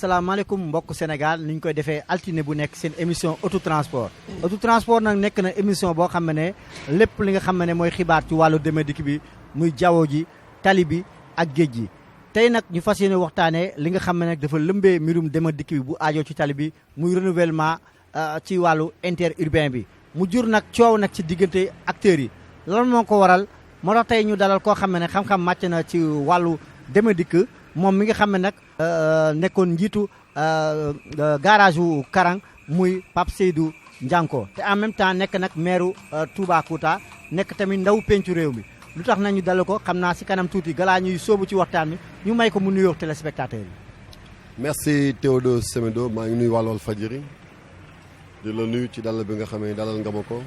asalaamaaleykum mbokk Sénégal ni ñu koy defee altine bu nekk seen émission autotransport autotransport nag nekk na émission boo xam ne lépp li nga xam ne mooy xibaar ci wàllu demee dikk bi muy jaww ji tali bi ak géej gi tey nag ñu fas yéene waxtaanee li nga xam ne nag dafa lëmbee mbirum demee dikk bi bu aajoo ci tali bi muy renouvellement ci wàllu interurbain bi mu jur nag coow nag ci diggante acteurs yi lan moo ko waral moo tax tey ñu dalal koo xam ne xam-xam màcc na ci wàllu demee dikk moom mi nga xam ne nag nekkoon njiitu garage wu Karang muy Pape Seydou Ndianko te en même temps nekk nag maire Toubacouta nekk tamit ndaw pencu réew mi lu tax nañu dal ko xam naa si kanam tuuti galaa ñuy sóobu ci waxtaan bi ñu may ko mu nuyoo téléspectateurs yi. merci Théodore Semedo maa ngi nuyu waa Walfadjri di la nuyu ci dalal bi nga xam ne dalal nga ma ko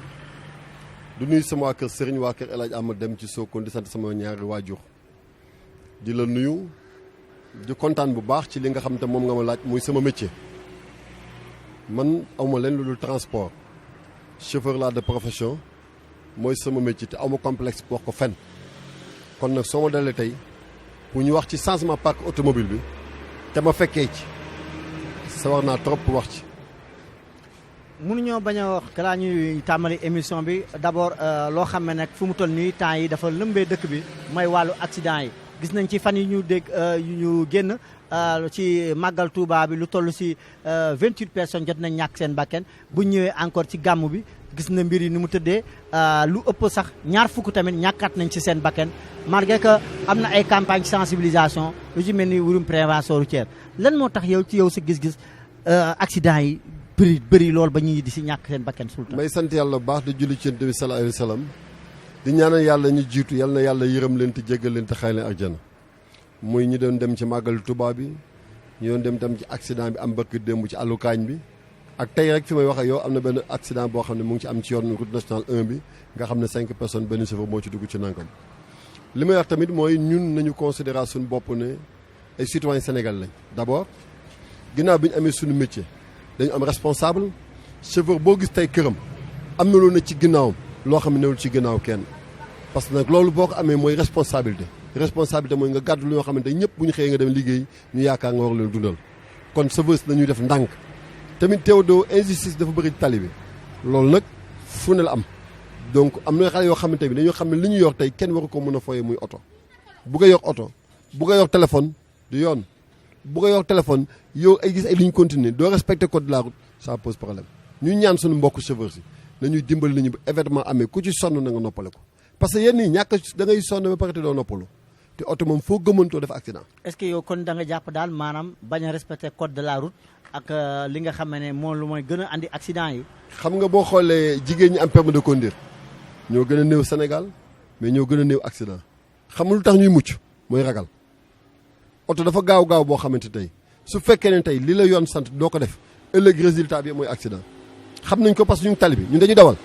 du nuyu sama waa kër Serigne waa kër El Hadj Amadou Dem ci Sokone di sant sama ñaari waajur di la nuyu. di kontaan bu baax ci li nga xam te moom nga ma laaj muy sama métier man awma leen lu dul transport chauffeur laa de profession mooy sama métier te awma complexe wax ko fen kon nag soo ma dalee tey pour ñu wax ci changement parc automobile bi te ma fekkee ci sawar naa trop pour wax ci. mënuñoo bañ a wax balaa ñuy tàmbali émission bi d'abord loo xam ne nag fu mu toll nii temps yi dafa lëmbee dëkk bi mooy wàllu accident yi. gis nañ ci fan yi ñu dégg yu ñu génn ci màggal Touba bi lu toll si 28 personnes jot nañ ñàkk seen bakken bu ñëwee encore ci gàmm bi gis na mbir yi ni mu tëddee lu ëpp sax ñaar fukk tamit ñàkkaat nañ ci seen bakken malgré que am na ay campagne sensibilisation lu ci mel ni wurum prévention routière lan moo tax yow ci yow sa gis-gis accident yi bëri lool ba ñuy di si ñàkk seen bakken sultan may sant yàlla bu baax di julli ci Yonent bi sallallahu alayhi wa sallam di ñaanal yàlla ñu jiitu yal na yàlla yërëm leen te jéggal leen te xay leen àjjana muy ñi doon dem ci màggalu Tuubaa bi ñu doon dem tam ci accident bi am bëkk démb ci àllukaañ bi ak tey rek fi may wax ak yow am na benn accident boo xam ne mu ngi ci am ci yoon route nationale 1 bi nga xam ne 5 personnes benn chauffeur moo ci dugg ci nangam li may wax tamit mooy ñun nañu considérer suñu bopp ne ay citoyens sénégalais lañ d'abord ginnaaw bi ñu amee suñu métier dañu am responsable chauffeur boo gis tey këram am na lu ne ci ginnaawam loo xam ne newul ci ginnaaw kenn parce que nag loolu boo ko amee mooy responsabilité mooy nga gàddu loo xamante ñëpp bu ñu xëyee nga dem liggéey ñu yaakaar nga war leen dundal kon chauffeur nañuy def ndànk tamit Théodore injustice dafa bëri tali bi loolu nag fu ne la am donc am na xale yoo xamante bi dañoo xam ne li ñu yor tey kenn waru ko mën a foyee muy oto bu nga yor oto bu nga yor téléphone du yoon bu nga yor téléphone yow ay gis ay li ñu continuer doo respecter code de la route ça pose problème ñu ñaan suñu mbokk chauffeur si nañuy dimbali nit ñi bu événement amee ku ci sonn na nga noppale ko parce que yenn yi ñàkk da ngay sonn ba pare te doo noppalu te oto moom foo gëmantoo def accident. est-ce que yow kon da nga jàpp daal maanaam bañ a respecter code de la route ak li nga xam ne moom lu mooy gën a andi accident yi. xam nga boo xoolee jigéen ñi am permis de conduire ñoo gën a néew Sénégal mais ñoo gën a néew accident xam nga lu tax ñuy mucc mooy ragal oto dafa gaaw boo xamante tey su fekkee ne tey li la yoon sant doo ko def ëllëg résultat bi mooy accident. xam nañ ko parce que ñu tali bi ñun dañuy dawal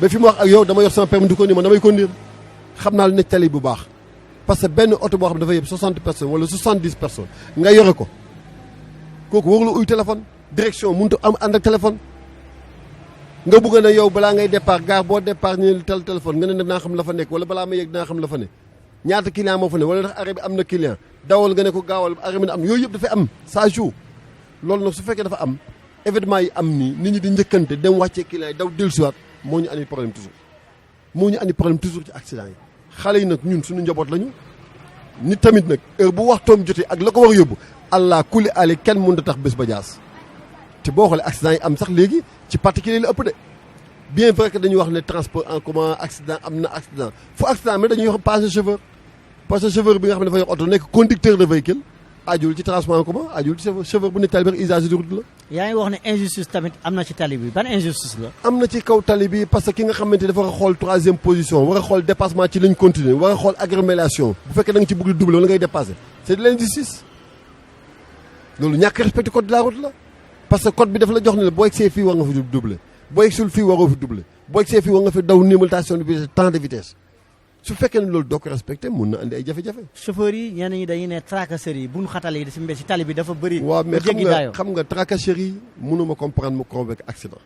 ba fi mu wax ak yow dama yor sama permis de conduire man damay conduire xam naa lu nekk tali bu baax parce que benn oto boo xam ne dafa yëpp 60 personnes wala 70 personnes nga yore ko kooku warula uy téléphone direction mënut a am ànd ak téléphone nga bëgg ne yow balaa ngay départ gare boo départ ñu tel téléphone nga ne dinaa xam la fa nekk wala balaa may yegg dinaa xam la fa ne ñaata client moo fa ne wala ndax arrêt bi am na client dawal nga ne ko gaawal arrêt bi am yooyu yëpp dafay am ça joue loolu nag su fekkee dafa am événement yi am nii nit ñi di njëkkante dem wàccee client yi daw dellusiwaat moo ñu andi problème toujours ci accident yi xale yi nag ñun suñu njaboot lañu nit tamit nag heure bu waxtoom jotee ak la ko war a yóbbu allah kulli ali kenn mënut a tax bés ba jaas te boo xoolee accident yi am sax léegi ci particulier la ëpp de bien vrai que dañuy wax ne transport en commun accident am na accident fu accident mais dañuy wax passager chauffeur parce que chauffeur bi nga xam ne dafa yor oto nekk conducteur de véhicule ajul ci transport en commun ajul ci chauffeur bu nekk tali bi usage de route la. yaa ngi wax ne injustice tamit am na ci tali bi ban injustice la. am na ci kaw tali bi parce que ki nga xamante dafa war a xool 3e position war a xool dépassement ci lañ continuer war a xool agglomération bu fekkee da nga ci bëgg doubler wala ngay dépasser c'est de l'injustice loolu ñàkk respecté code de la route la parce que code bi dafa la jox ne la boo egsee fii war nga fi doubler boo egsul fii waroo fi doubler boo egsee fii war nga fi daw limitation de vitesse temps de vitesse su fekkee ne loolu doo ko respecté mun na andi ay jafe-jafe. chauffeurs yi ñenn ñi dañuy ne tracasserie yi bu ñu xatalee yi si tali bi dafa bëri. waaw mais xam nga tracasserie yi mënuma comprendre mu convoqué accident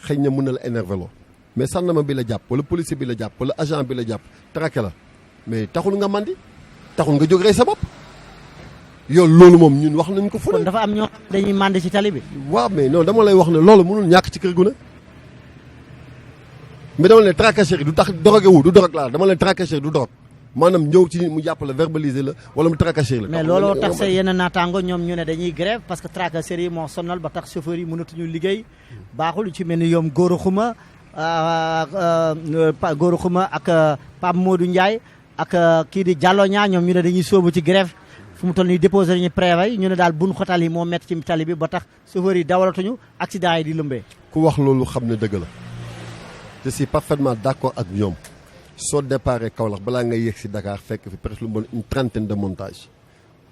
xëy na mun na la énervé loo mais sànnama bi la jàpp wala policier bi la jàpp wala agent bi la jàpp traqué la mais taxul nga mandi taxul nga jóg rey sa bopp yow loolu moom ñun wax nañ ko fu kon ne. dafa am ñoo xam ne dañuy màndi ci tali bi. waaw mais non dama lay wax ne loolu mënul ñàkk ci kër gu ne. mais dama leen tracasserie du tax drogué wu du drogue laa dama leen tracasserie du drogue maanaam ñëw ci mu jàpp la verbaliser la wala mu tracasserie la. mais looloo tax sa yenn naataango ñoom ñu ne dañuy grève parce que tracasserie yi moo sonal ba tax chauffeurs yi mënatuñu liggéey baaxul ci mel ni yoom Gora Xuma Gora Xuma ak Pape Modou Ndiaye ak kii di Diallo Niang ñoom ñu ne dañuy sóobu ci grève fu mu toll nii déposé nañu préavis ñu ne daal bun xotal yi moo métti ci tali bi ba tax chauffeurs yi dawalatuñu accident yi di lëmbee. ku wax loolu xam ne dëgg la je suis parfaitement d'accord ak ñoom soo déparé Kaolack balaa ngay yegg si Dakar fekk fi presque lu bon une trentaine de montages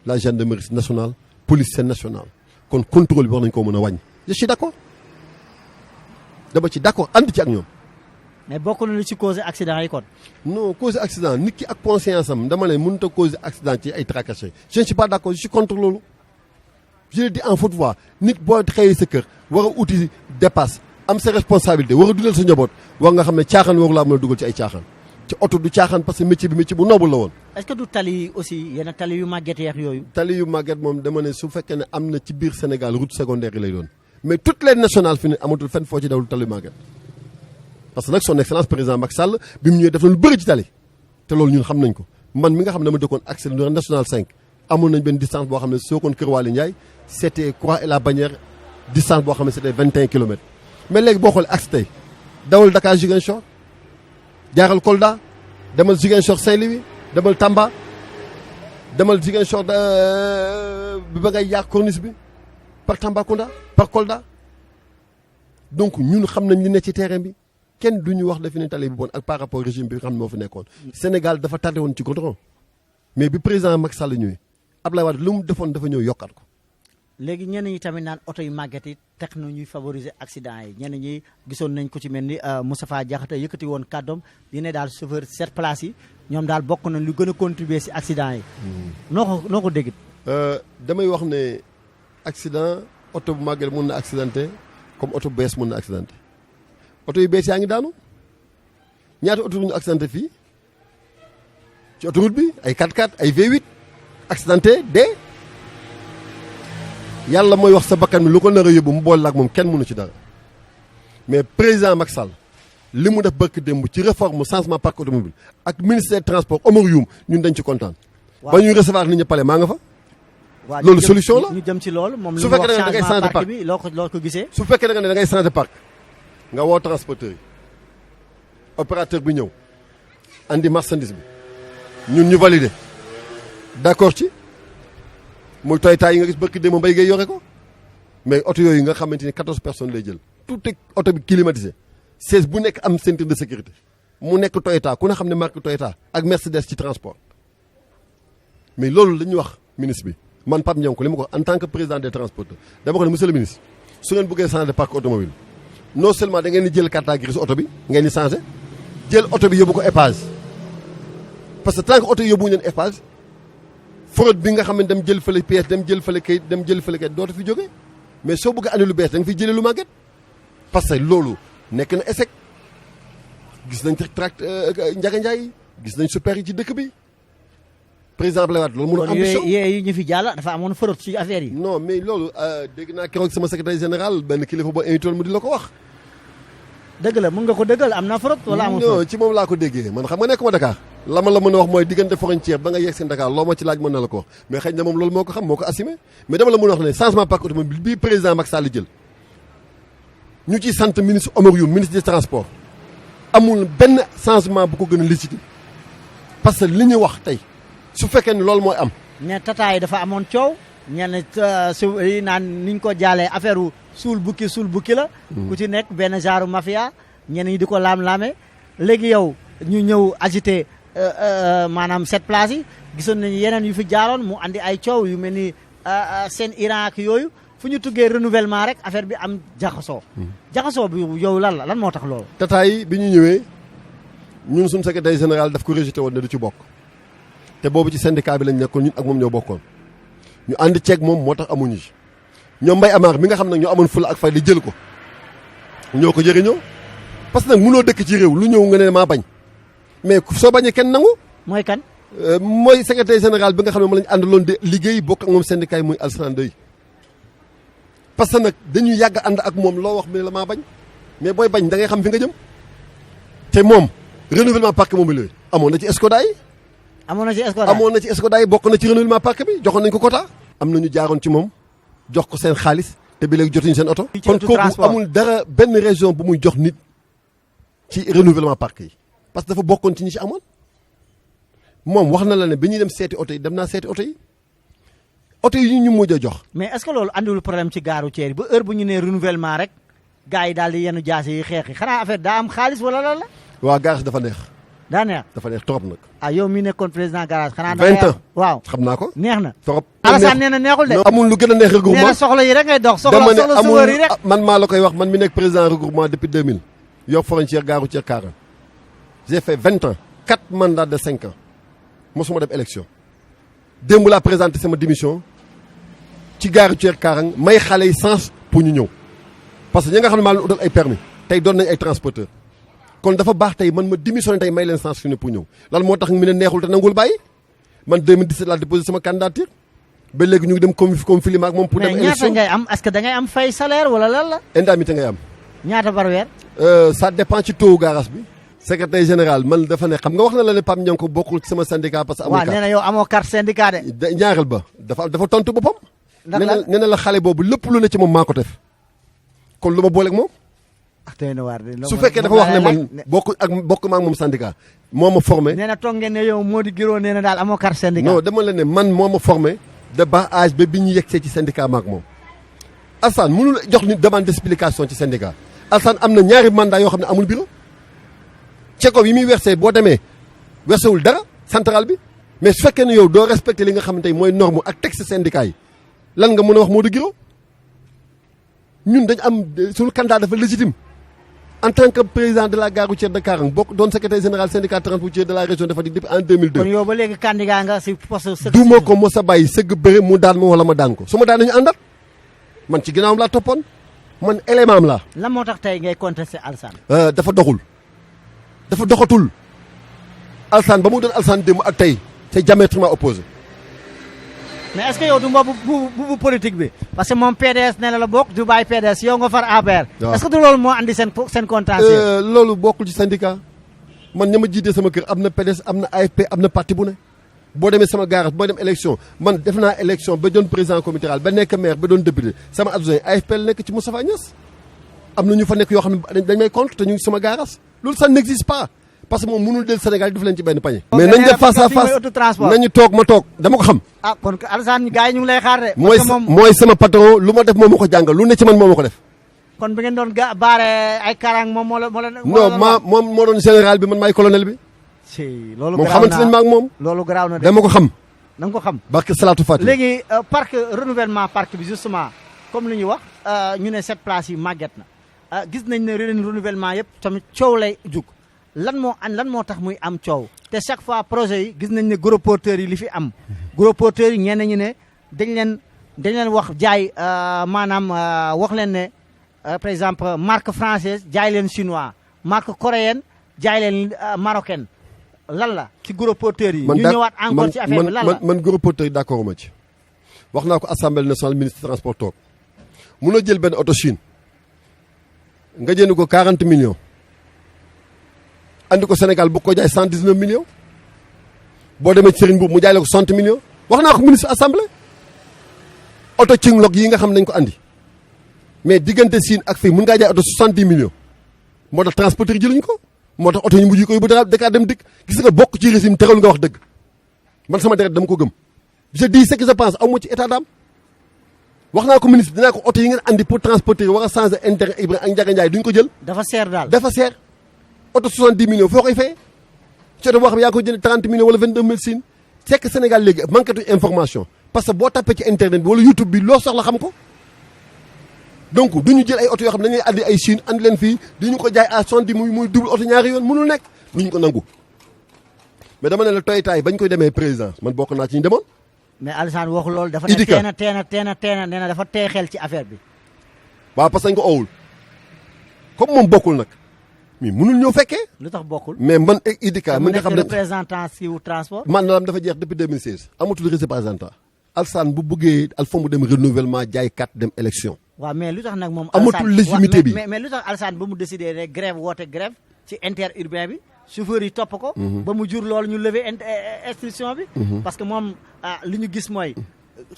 la gendarmerie nationale police nationale kon contrôle bi wax nañu ko mën a wàññi je suis d'accord dama ci d'accord ànd ci ak ñoom. mais bokk na lu ci causé accident yi kon. non cause accident nit ki ak conscience am dama leen mënut a cause accident ci ay tracasseries je ne suis pas d'accord je suis contre loolu je le dis en faute voix nit boo xëyee sa kër war a uti dépasse am sa responsabilité war a dundal sa njaboot war nga xam ne caaxaan waru laa mën a dugal ci ay caaxaan ci oto du caaxaan parce que métier bi métier bu noble la woon. est-ce que du tali yi aussi yenn tali yu màgget yeex yooyu. tali yu màgget moom dama ne su fekkee ne am na ci biir Sénégal route secondaire yi lay doon mais toutes les nationales fi ne amatul fenn foo ci dawul tali yu màgget parce que nag son excellence président Macky Sall bi mu ñëwee def na lu bëri ci tali te loolu ñun xam nañ ko man mi nga xam ne dama dëkkoon accès national 5 amoon nañ benn distance boo xam ne Sokone Kër Waly Ndiaye c'était Croix et la Bannière distance boo xam ne c'était 21 kilomètres mais léegi boo xoolee accès tey dawal Dakar Ziguinchor jaaral Kolda demal Ziguinchor Saint-Louis demal Tamba demal Ziguinchor bi ba ngay yaar corniche bi par Tambacounda par Kolda donc ñun xam nañ li ne ci terrain bi kenn du ñu wax dafa ne tali bi bon ak par rapport régime bi nga xam ne moo fi nekkoon. Sénégal dafa tardé woon ci goudron mais bi président Macky Sall ñëwee Abdoulaye Wade lu mu defoon dafa ñëw yokkaat ko. léegi ñenn ñi tamit naan oto yu màgget yi tax na ñuy favoriser accident yi ñenn ñi gisoon nañ ko ci mel ni Moustapha Diakhaté yëkkati woon kàddoom di ne daal chauffeur sept places yi ñoom daal bokk nañ lu gën a contribuer si accident yi. noo ko déggit. damay wax ne accident oto bu màgget mun na accidenté comme oto bu bees mun na accidenté oto yu bees yaa ngi daanu ñaata oto ñu accidenté fii ci autoroute bi ay 4x4 ay V8 accidenté dee. yàlla mooy wax sa bakkan bi lu ko nar a yóbbu mu boole ak moom kenn mënu ci dara mais président Macky Sall li mu def bëkk démb ci réforme changement parc automobile ak ministère des transports Omar Youm ñun dañ ci kontaan. ba ñuy recevoir nit ñi pale maa nga fa. waaw loolu solution la ñu jëm ci loolu. moom li su mu fekkee wax da ngay changement changer parc bi loo ko gisee. su fekkee da ngay changer parc nga woo transporteur yi opérateur bi ñëw andi marchandise bi ñun ñu valider d'accord ci. muy Toyota yi nga gis bëkk démb mbay ngay yore ko mais oto yooyu nga xamante ni 14 personnes lay jël tout est oto bi climatisé 16 bu nekk am ceinture de sécurité mu nekk Toyota ku ne xam ne marque Toyota ak Mercedes ci transport mais loolu la ñuy wax ministre bi man Pape Ndianko li ma ko wax en tant que président des transporteurs dama ko ne monsieur le ministre su ngeen bëggee changer parc automobile non seulement da ngeen di jël carte grise oto bi ngeen di changer jël oto bi yóbbu ko Eiffage parce que tant que oto yi yóbbuwuñu leen Eiffage fraude bi nga xam ne dem jël fële pièce dem jël fële kayit dem jël fële kayit dootu fi jógee mais soo bëgg a andi lu bees da nga fiy jëlee lu màgget parce que loolu nekk na échec gis nañ tract Ndiaga Ndiaye gis nañ super yi ci dëkk bi président Abdoulaye Wade loolu mun a ambition yooyu ñu fi jàll dafa amoon fraude ci affaire yi. non mais loolu dégg naa keroog sama secrétaire général benn kilifa boo invité woon mu di la ko wax. dëgg la mun nga ko dëggal am na fraude wala amul fraude. non ci moom laa ko déggee man xam nga nekkuma Dakar la ma la mën a wax mooy diggante frontière ba nga yegg seen Dakar loo ma ci laaj mën na la ko wax mais xëy na moom loolu moo ko xam moo ko assumé mais dama la mën a wax ne changement parc automobile bii président Macky Sall jël ñu ciy sant ministre Omar Youm ministre des transports amul benn changement bu ko gën a légitime parce que li ñu wax tey su fekkee ne loolu mooy am. mais tata yi dafa amoon coow ñenn su yi naan niñ ko jaalee affaire suul bukki la. ku ci nekk benn genre mafia ñenn ñi di ko laam-laame léegi yow ñu ñëw agité maanaam cette place yi gisoon nañu yeneen yu fi jaaroon mu andi ay coow yu mel ni seen Iran ak yooyu fu ñu tuggee renouvellement rek affaire bi am jaxasoo. jaxasoo bi yow lan moo tax loolu. tata yi bi ñu ñëwee ñun suñu secrétaire général daf ko rejeté woon ne du ci bokk te boobu ci syndicat bi lañ nekkoon ñun ak moom ñoo bokkoon ñu ànd ceeg moom moo tax amuñu ci ñoom Mbaye Amar mi nga xam nag ñoo amoon fula ak fay di jël ko ñoo ko jëriñoo parce que nag mënoo dëkk ci réew lu ñëw nga ne maa bañ mais soo bañee kenn nangu. mooy kan. mooy secrétaire général bi nga xam ne moom la ñu àndaloon de liggéey bokk ak moom syndicat yi muy Alassane Ndoye parce que nag dañuy yàgg ànd ak moom loo wax mu ne la maa bañ mais booy bañ da ngay xam fi nga jëm te moom renouvellement parc immobilier amoon na ci Escoda yi. amoon na ci Escoda yi bokk na ci renouvellement parc bi joxoon nañ ko quota. am na ñu jaaroon ci moom jox ko seen xaalis te bi léegi jotuñu seen oto. kon kooku amul dara benn région bu muy jox nit ci renouvellement parc yi parce que dafa bokkoon ci ñi ci amoon. moom wax na la ne bi ñuy dem seeti oto yi dem naa seeti oto yi ñu mujj a jox. mais est-ce que loolu andiwul problème ci gaaru Thiès ba heure bu ñu nee renouvellement rek gars yi daal di yenn jaase yi xeex yi xanaa affaire daa am xaalis wala lan la. waaw garage dafa neex. daa neex dafa neex trop nag. ah yow mi nekkoon président garage. xanaa 20 ans waaw xam naa ko. neex na trop. Alassane nee na neexul de. amul lu gën a neex regroupement nee na soxla yi rek ngay dox. soxla suwar yi rek man maa la koy wax man mi nekk président regroupement depuis 2000. Yoff Frontière gaaru Thiès Karang. j'ai fait 20 ans 4 mandats de 5 ans. mosuma def élection démb laa présenté sama démission ci gaaru Thiès Karang may xale yi sens pour ñu ñëw parce que ñi nga xam ne maa leen utal ay permis tey doon nañ ay transporteur kon dafa baax tey man ma démissionné tey may leen sens fi ne pour ñëw lan moo tax mi ne neexul te nangul bàyyi man 2017 laa déposé sama candidature ba léegi ñu ngi dem conflit ak moom pour dem élection. mais ñaata ngay am est-ce que da ngay am fay salaire wala lan la. indemnité ngay am. ñaata par weer. Ça dépend ci taux garage bi. secrétaire général man dafa ne xam nga wax na la ne Pape Nianko bokkul ci sama syndicat parce que amul carte. waaw nee na yow amoo carte syndicat de. ñaareel ba dafa tontu boppam. ndax la nee na la xale boobu lépp lu ne ci moom maa ko def kon lu ma booleeg moom. su fekkee dafa wax ne man bokk maa ak moom syndicat moo ma formé. nee na toog ngeen ne yow moo di giroo nee na daal amoo carte syndicat. non dama la ne man moo ma formé de bas âge ba bi ñu yegsee ci syndicat ma ak moom. Alassane mënul jox nit demande d'explication ci syndicat Alassane am na ñaari mandat yoo xam ne amul bureau. Ceko yi muy versé boo demee versewul dara central bi mais su fekkee ne yow doo respecté li nga xamante ni mooy norme ak texte syndicat yi lan nga mën a wax Modou Guiro ñun dañ am suñu candidat dafa légitime en tant que président de la gare routière de Karang bokk doon secrétaire général syndicat transportier de la région de Fatick depuis en 2002. kon yow ba léegi candidat nga si poste. du ma ko mos a bàyyi sëgg bëre mu daan ma wala ma daan ko su ma daan nañu àndat man ci ginnaawam laa toppoon man élément am laa. lan moo tax tey ngay contester Alassane. dafa doxul. dafa doxatul Alassane ba mu doon Alassane démb ak tey c'est diamétralement opposé. mais est-ce que yow du mboobu bu politique bi parce que moom PDS nee na la bokk du bàyyi PDS yow nga far APR. waaw est-ce que du loolu moo andi seen contentieux. loolu bokkul ci syndicat man ña ma jiitee sama kër am na PDS am na AFP am na parti bu ne boo demee sama garage boo dem élection man def naa élection ba doon président comité rural ba nekk maire ba doon député sama adjoint AFP la nekk ci Moustapha Niasse am na ñu fa nekk yoo xam ne dañ may contre te ñu ngi sama garage loolu ça n'existe pas parce que moom mënul del Sénégal def leen ci benn pañe. mais nañ def face à face nañu toog ma toog dama ko xam. ah kon Alassane gars yi ñu ngi lay xaar de. mooy sama patron lu ma def moom ma ko jàngal lu ne ci man moo ma ko def. kon bi ngeen doon baare ay Karang moom moo la. non moom moo doon général bi man maay colonel bi. si loolu moom xamante nañ ma ak moom. loolu garaaw na de dama ko xam. da nga ko xam. barke Salatou Fatick. léegi parc renouvellement parc bi justement comme li ñu wax ñu ne cette place yi màgget na gis nañ ne renouvellement yëpp tamit coow lay jug lan moo tax muy am coow te chaque fois projet yi gis nañ ne gros porteurs yi li fi am gros porteurs yi ñenn ñi ne dañ leen wax jaay maanaam wax leen ne par exemple marque française jaay leen chinois marque coréenne jaay leen marocaine lan la ci gros porteurs yi. ñu ñëwaat encore ci affaire bi lan la man gros porteurs yi d'accord ma ci wax naa ko assemblée nationale ministre transport toog mun a jël benn auto Chine nga jënd ko 40 millions andi ko Sénégal bu ko jaay 119 millions boo demee ci Serigne Boub mu jaay la ko 60 millions wax naa ko ministre assemblée auto Cinglok yi nga xam nañ ko andi mais diggante Chine ak fii mun ngaa jaay auto 70 millions moo tax transporteur yi jëluñu ko moo tax auto ñu mujj ko yóbbu Dakar dem dikk gis nga bokk ci régime terewul nga wax dëgg man sama deret dama ko gëm je dis ce que je pense amu ci état d'âme wax naa ko ministre dinaa ko oto yi ngeen andi pour transporter war a changer intérêt Ibrahima ak Ndiaga Ndiaye duñ ko jël. dafa seer daal dafa seer oto 70 millions foo koy fayee ci oto boo xam ne yaa ko jënd 30 millions wala 22 000 Chine c'est que Sénégal léegi manqué tu information parce que boo tapé ci internet bi wala YouTube bi loo soxla xam ko donc du ñu jël ay oto yoo xam ne dañuy andi ay Chine andi leen fii di ñu ko jaay à 70 muy double oto ñaari yoon mënul nekk du ñu ko nangu mais dama ne la Toyota yi bañ koy demee président man bokk naa ci ñu demoon. mais Alassane waxu loolu dafa ne teena nee na dafa teexel ci affaire bi. waaw parce que dañ ko owul comme moom bokkul nag mais mënul ñëw fekkee. lu tax bokkul. mais man IDK mi nga xam ne représentant si wu transport. maanaam dafa jeex depuis 2016 amatul représentant. Alsane bu bëggee Alpha mu dem renouvellement jaay kat dem élection. waaw mais lu tax nag moom. amatul légitimité bi mais lu tax Alsane ba mu décidé ne grève woote grève ci interurbain bi chauffeur yi topp ko. ba mu jur loolu ñu lever instruction bi. parce que moom li ñu gis mooy.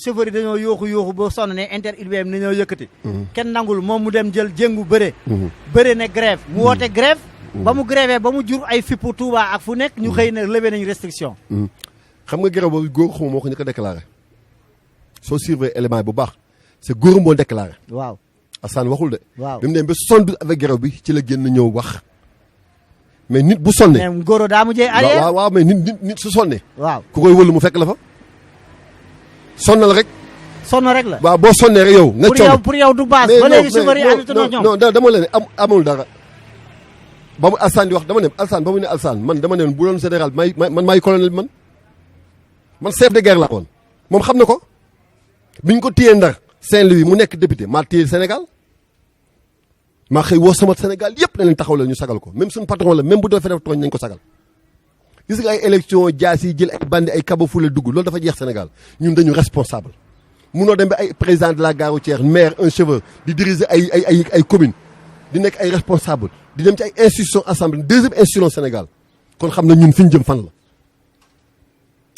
chauffeur yi dañoo yooxu ba sonn ne interurbain bi dañoo yëkkati. kenn nangul moom mu dem jël jéngu bëre. bëre ne grève mu woote grève. ba mu grévé ba mu jur ay fippu Touba ak fu nekk ñu xëy na levé nañ restriction. xam nga grève boobu góor xuma moo ko ñu ko déclaré soo suivre élément bu baax c'est góor moo déclaré. waaw Alsane waxul de. waaw bi mu dem ba 72 avec grève bi ci la génn ñëw wax mais nit bu sonne. mais góor daa mujjee arrière. waaw mais nit su sonne. waaw ku koy wëlu mu fekk la fa. sonnal rek. sonn rek la. waaw boo sonnee rek yow. nga coono pour yow du base. ba léegi chauffeur yi ànd na ñoom non dama la ne amul dara. ba mu Alsane di wax dama ne Alsane ba mu ne Alsane man dama ne bu doon général man maay colonel bi man chef de guerre laa woon moom xam na ko biñ ko téyee Ndar Saint-Louis mu nekk député maa téye Sénégal maa xëy woo sama Sénégal yëpp na leen taxaw la ñu sagal ko même suñu patron la même bu defee def tooñ nañ ko sagal gis nga ay élection jaas yi jël ay bandi ay kaba fule dugg loolu dafa jeex Sénégal ñun dañu responsable munoo dem ba ay président de la gare routière maire un chauffeur di diriger ay commune di nekk ay responsable di dem ci ay institution assemblée deuxième institution Sénégal kon xam na ñun fi ñu jëm fan la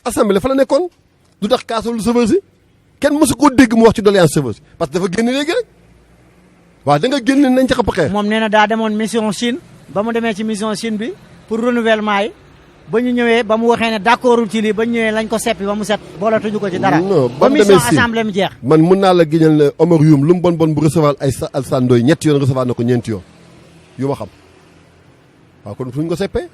assemblée fa la nekkoon du tax kaasul chauffeur si kenn mësu koo dégg mu wax ci doléance chauffeur si parce que dafa génn léegi rek waaw da nga génn nañ ci xëpp xeex. moom nee na daa demoon mission Chine ba mu demee ci mission Chine bi pour renouvellement yi ba ñu ñëwee ba mu waxee ne d'accordul ci lii ba ñu ñëwee lañ ko seppi ba mu set boolatuñu ko ci dara. non ba mission assemblée mu jeex. man mun naa la giñal ne Omar Youm lu mu bon bu recevoir ay Alsane Ndoye ñetti yoon recevoir na ko ñeenti yoon yu ma xam waaw kon fuñ ko seppee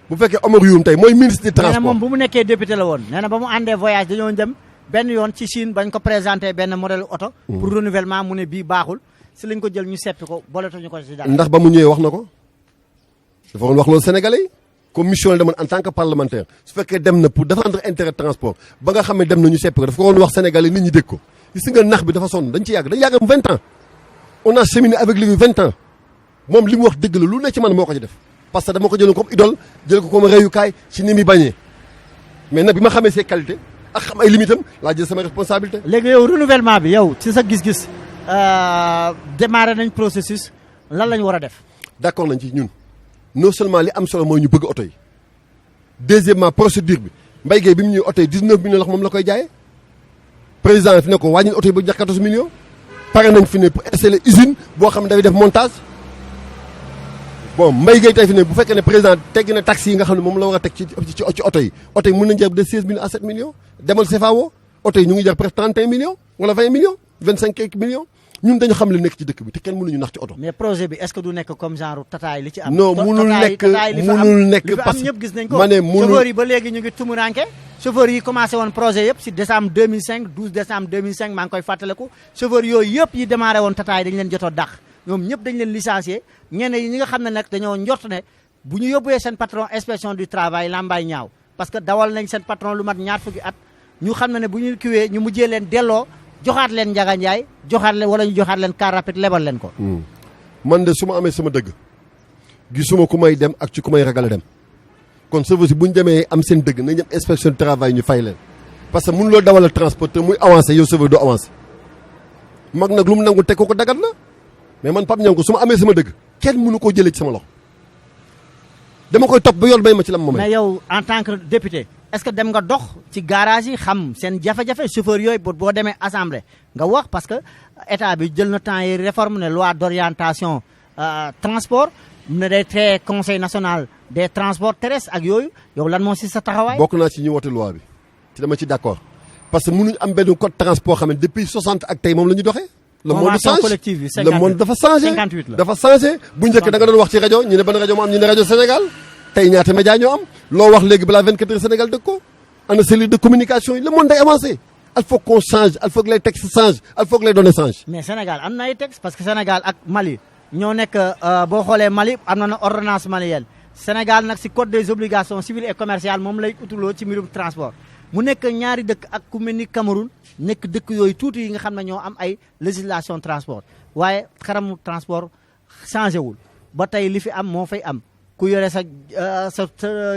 bu fekkee Omar Youm tey mooy ministre du transport. nee na moom bu mu nekkee député la woon nee na ba mu àndee voyage dañoo dem benn yoon ci Chine bañ ko présenté benn modèle oto. pour renouvellement mu ne bii baaxul si lañ ko jël ñu seppi ko boolatuñu ko ci dara. ndax ba mu ñëwee wax na ko dafa doon wax loolu Sénégalais yi comme mission la demoon en tant que parlementaire su fekkee dem na pour défendre intérêt transport ba nga xam ne dem na ñu seppi ko dafa ko doon wax Sénégalais nit ñi dégg ko gis nga nax bi dafa sonn dañ ci yàgg dañ yàggam 20 ans on a cheminé avec lui 20 ans moom li mu wax dëgg la lu ne ci man moo ko ci def parce que dama ko jëloon comme idole jël ko comme réyukaay ci ni muy bañee mais nag bi ma xamee ses qualités ak xam ay limitam laa jël sama responsabilité. léegi yow renouvellement bi yow ci sa gis-gis démarré nañ processus lan lañ war a def. d'accord nañ ci ñun non seulement li am solo mooy ñu bëgg oto yi deuxièmement procédure bi Mbaye Gueye bi mu ñëw oto yi 19 millions la moom la koy jaayee président fi ne ko wàññil oto yi ba jox 14 millions pare nañ fi ne pour installer usine boo xam ne dafay def montage bon Mbaye Gueye tey fi ne bu fekkee ne président teggi na taxes yi nga xam ne moom la war a teg ci oto yi mën nañ jar de 16 millions à 7 millions demal CFAO oto yi ñu ngi jar presque 31 millions wala 20 millions 25 millions ñun dañu xam li nekk ci dëkk bi te kenn mënuñu nax ci oto. mais projet bi est-ce que du nekk comme genre tataay li ci am. non munul nekk parce que ñëpp gis nañ ko. ma ne munul chauffeur yi ba léegi ñu ngi tumuranke chauffeur yi commencé woon projet yëpp si décembre 2005 12 décembre 2005 maa ngi koy fàttaliku chauffeur yooyu yëpp yi démarré woon tataay dañ leen jotoo dàq ñoom ñëpp dañ leen licencié ñenn yi ñi nga xam ne nag dañoo njort ne bu ñu yóbbuwee seen patron inspection du travail lambaay ñaaw parce que dawal nañ seen patron lu mat ñaar fukki at ñu xam ne bu ñu kiwee ñu mujjee leen delloo joxaat leen Njaga Njaay joxaat leen wala ñu joxaat leen car rapide lebal leen ko. man de su ma amee sama dëgg gisuma ku may dem ak ci ku may ragal a dem kon chauffeur si bu ñu demee am seen dëgg nañ dem inspection du travail ñu fay leen parce que mënuloo dawal transporteur muy avancé yow chauffeur doo avancé mag nag lu mu nangu teg ko dagat na mais man Pape Niankou su ma amee sama dëgg kenn mënu koo jëlee ci sama loxo dama koy topp ba yoon may ma ci lam ma may. mais yow en tant que député. est-ce que dem nga dox ci garage yi xam seen jafe-jafe chauffeur yooyu boo demee assemblée nga wax parce que état bi jël na temps yi réforme ne loi d'orientation transport ne day créer conseil national des transports terrestres ak yooyu yow lan moo si sa taxawaay. bokk naa ci ñu wote loi bi ci dama ci d'accord parce que mënuñ am benn code transport xam ne depuis 60 ak tey moom la ñu doxee. le monde change le monde dafa changé 58 la dafa changé bu njëkk da nga doon wax ci rajo ñu ne ban rajo moo am ñu ne rajo Sénégal. tey ñaata média ñoo am loo wax léegi balaa 24 heures Sénégal dëkk ko ana cellule de communication yi le monde day avancé il faut qu'on change il faut que les textes changent il faut que les données changent. mais Sénégal am na ay textes parce que Sénégal ak Mali ñoo nekk boo xoolee Mali am na ordonnance malienne Sénégal nag si code des obligations civiles et commerciales moom lay utuloo ci mbirum transport mu nekk ñaari dëkk ak ku mel ni Cameroun nekk dëkk yooyu tuuti yi nga xam ne ñoo am ay législation transport waaye xaramu transport changé wul ba tey li fi am moo fay am ku yore sa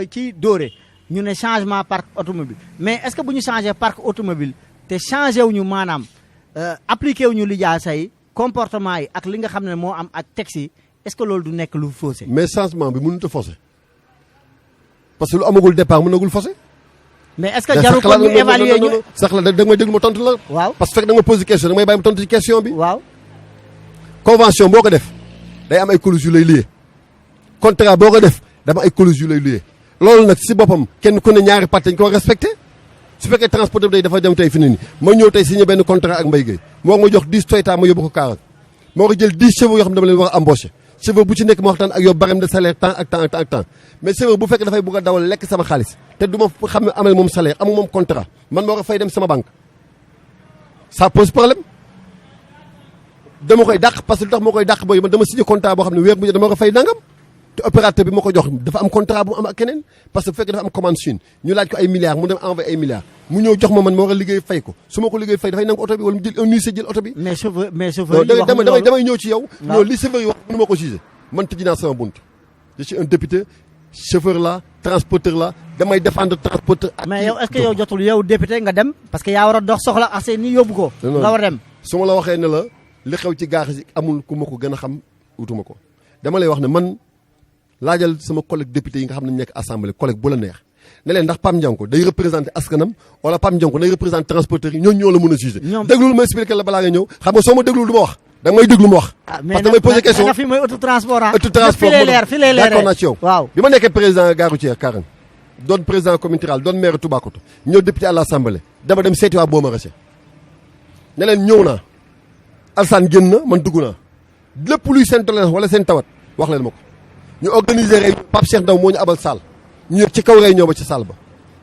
ci dóore ñu ne changement parc automobile mais est-ce que bu ñu changé parc automobile te changé wu ñu maanaam appliqué wu ñu lijaasa yi comportement yi ak li nga xam ne moo am ak texte yi est-ce que loolu du nekk lu faussé. mais changement bi mënut a faussé parce que lu amagul départ mënagul faussé. mais est-ce que jarul ko ñu évaluer ñu sax la da nga may déglu ma tontu la. waaw parce que fekk da nga ma posé question da nga may bàyyi ma tontu ci question bi. waaw. convention boo ko def day am ay clauses yu lay lié contrat boo ko def dama ay clauses yu lay lié loolu nag si boppam kenn ku ne ñaari parties dañ ko respecté su fekkee transporteur bi day dafa dem tey fi ne nii ma ñëw tey signé benn contrat ak Mbaye Gueye moo ma jox 10 Toyota ma yóbbu ko 40 moo ko jël 10 chevaux yoo xam ne dama leen war a embauché chevaux bu ci nekk ma waxtaan ak yow barème de salaire temps ak temps ak temps ak temps mais chevaux bu fekkee dafay bëgg a dawal lekk sama xaalis te du ma xam ne amal moom salaire amu moom contrat man moo ko fay dem sama banque ça pose problème dama koy dàq parce que lu tax moo koy dàq booy man dama signé contrat boo xam ne weer bu dama ko fay nangam te opérateur bi ma ko jox dafa am contrat bu mu am ak keneen parce que bu fekkee dafa am commande Chine ñu laaj ko ay milliards mu dem envoyé ay milliards mu ñëw jox ma man ma war a liggéey fay ko su ma ko liggéey fay dafay nangu oto bi wala mu jël un huissier jël oto bi. mais chauffeur yi wax damay ñëw ci yow. non li chauffeur yi wax mënu ma ko jugé man tëj naa sama bunt. je suis un député chauffeur la transporteur la damay défendre transporteur. mais yow est-ce que yow jotul yow député nga dem parce que yaa war a dox soxla assez ni yóbbu ko. nga war a dem su ma la waxee ne la li xew ci gaax yi amul ku ma ko gën a xam wutuma ko dama lay wax ne man laajal sama collègue député yi nga xam ne nekk assemblée collègue bu la neex ne leen ndax Pam Ndianko day représenté askanam wala Pam Ndianko day représenté transporteur yi ñooñu ñoo la mën a jugé. déglul ma expliqué la balaa nga ñëw xam nga soo ma déglul du ma wax da nga may déglu ma wax. parce que damay posé question mais fi mooy autotransport autotransport fi lay leer d'accord naa ci yow. waaw bi ma nekkee président gare routière Karang doon président communal doon maire Toubacouta ñëw député à l'assemblée dama dem seeti waa Boma Raché ne leen ñëw naa Alsane génn na man dugg naa lépp luy seen tolérance wala seen tawat wax leen ma ko ñu organiser réunion Pape Cheikh Ndaw moo ñu abal salle ñu yëg ci kaw réunion ba ci salle ba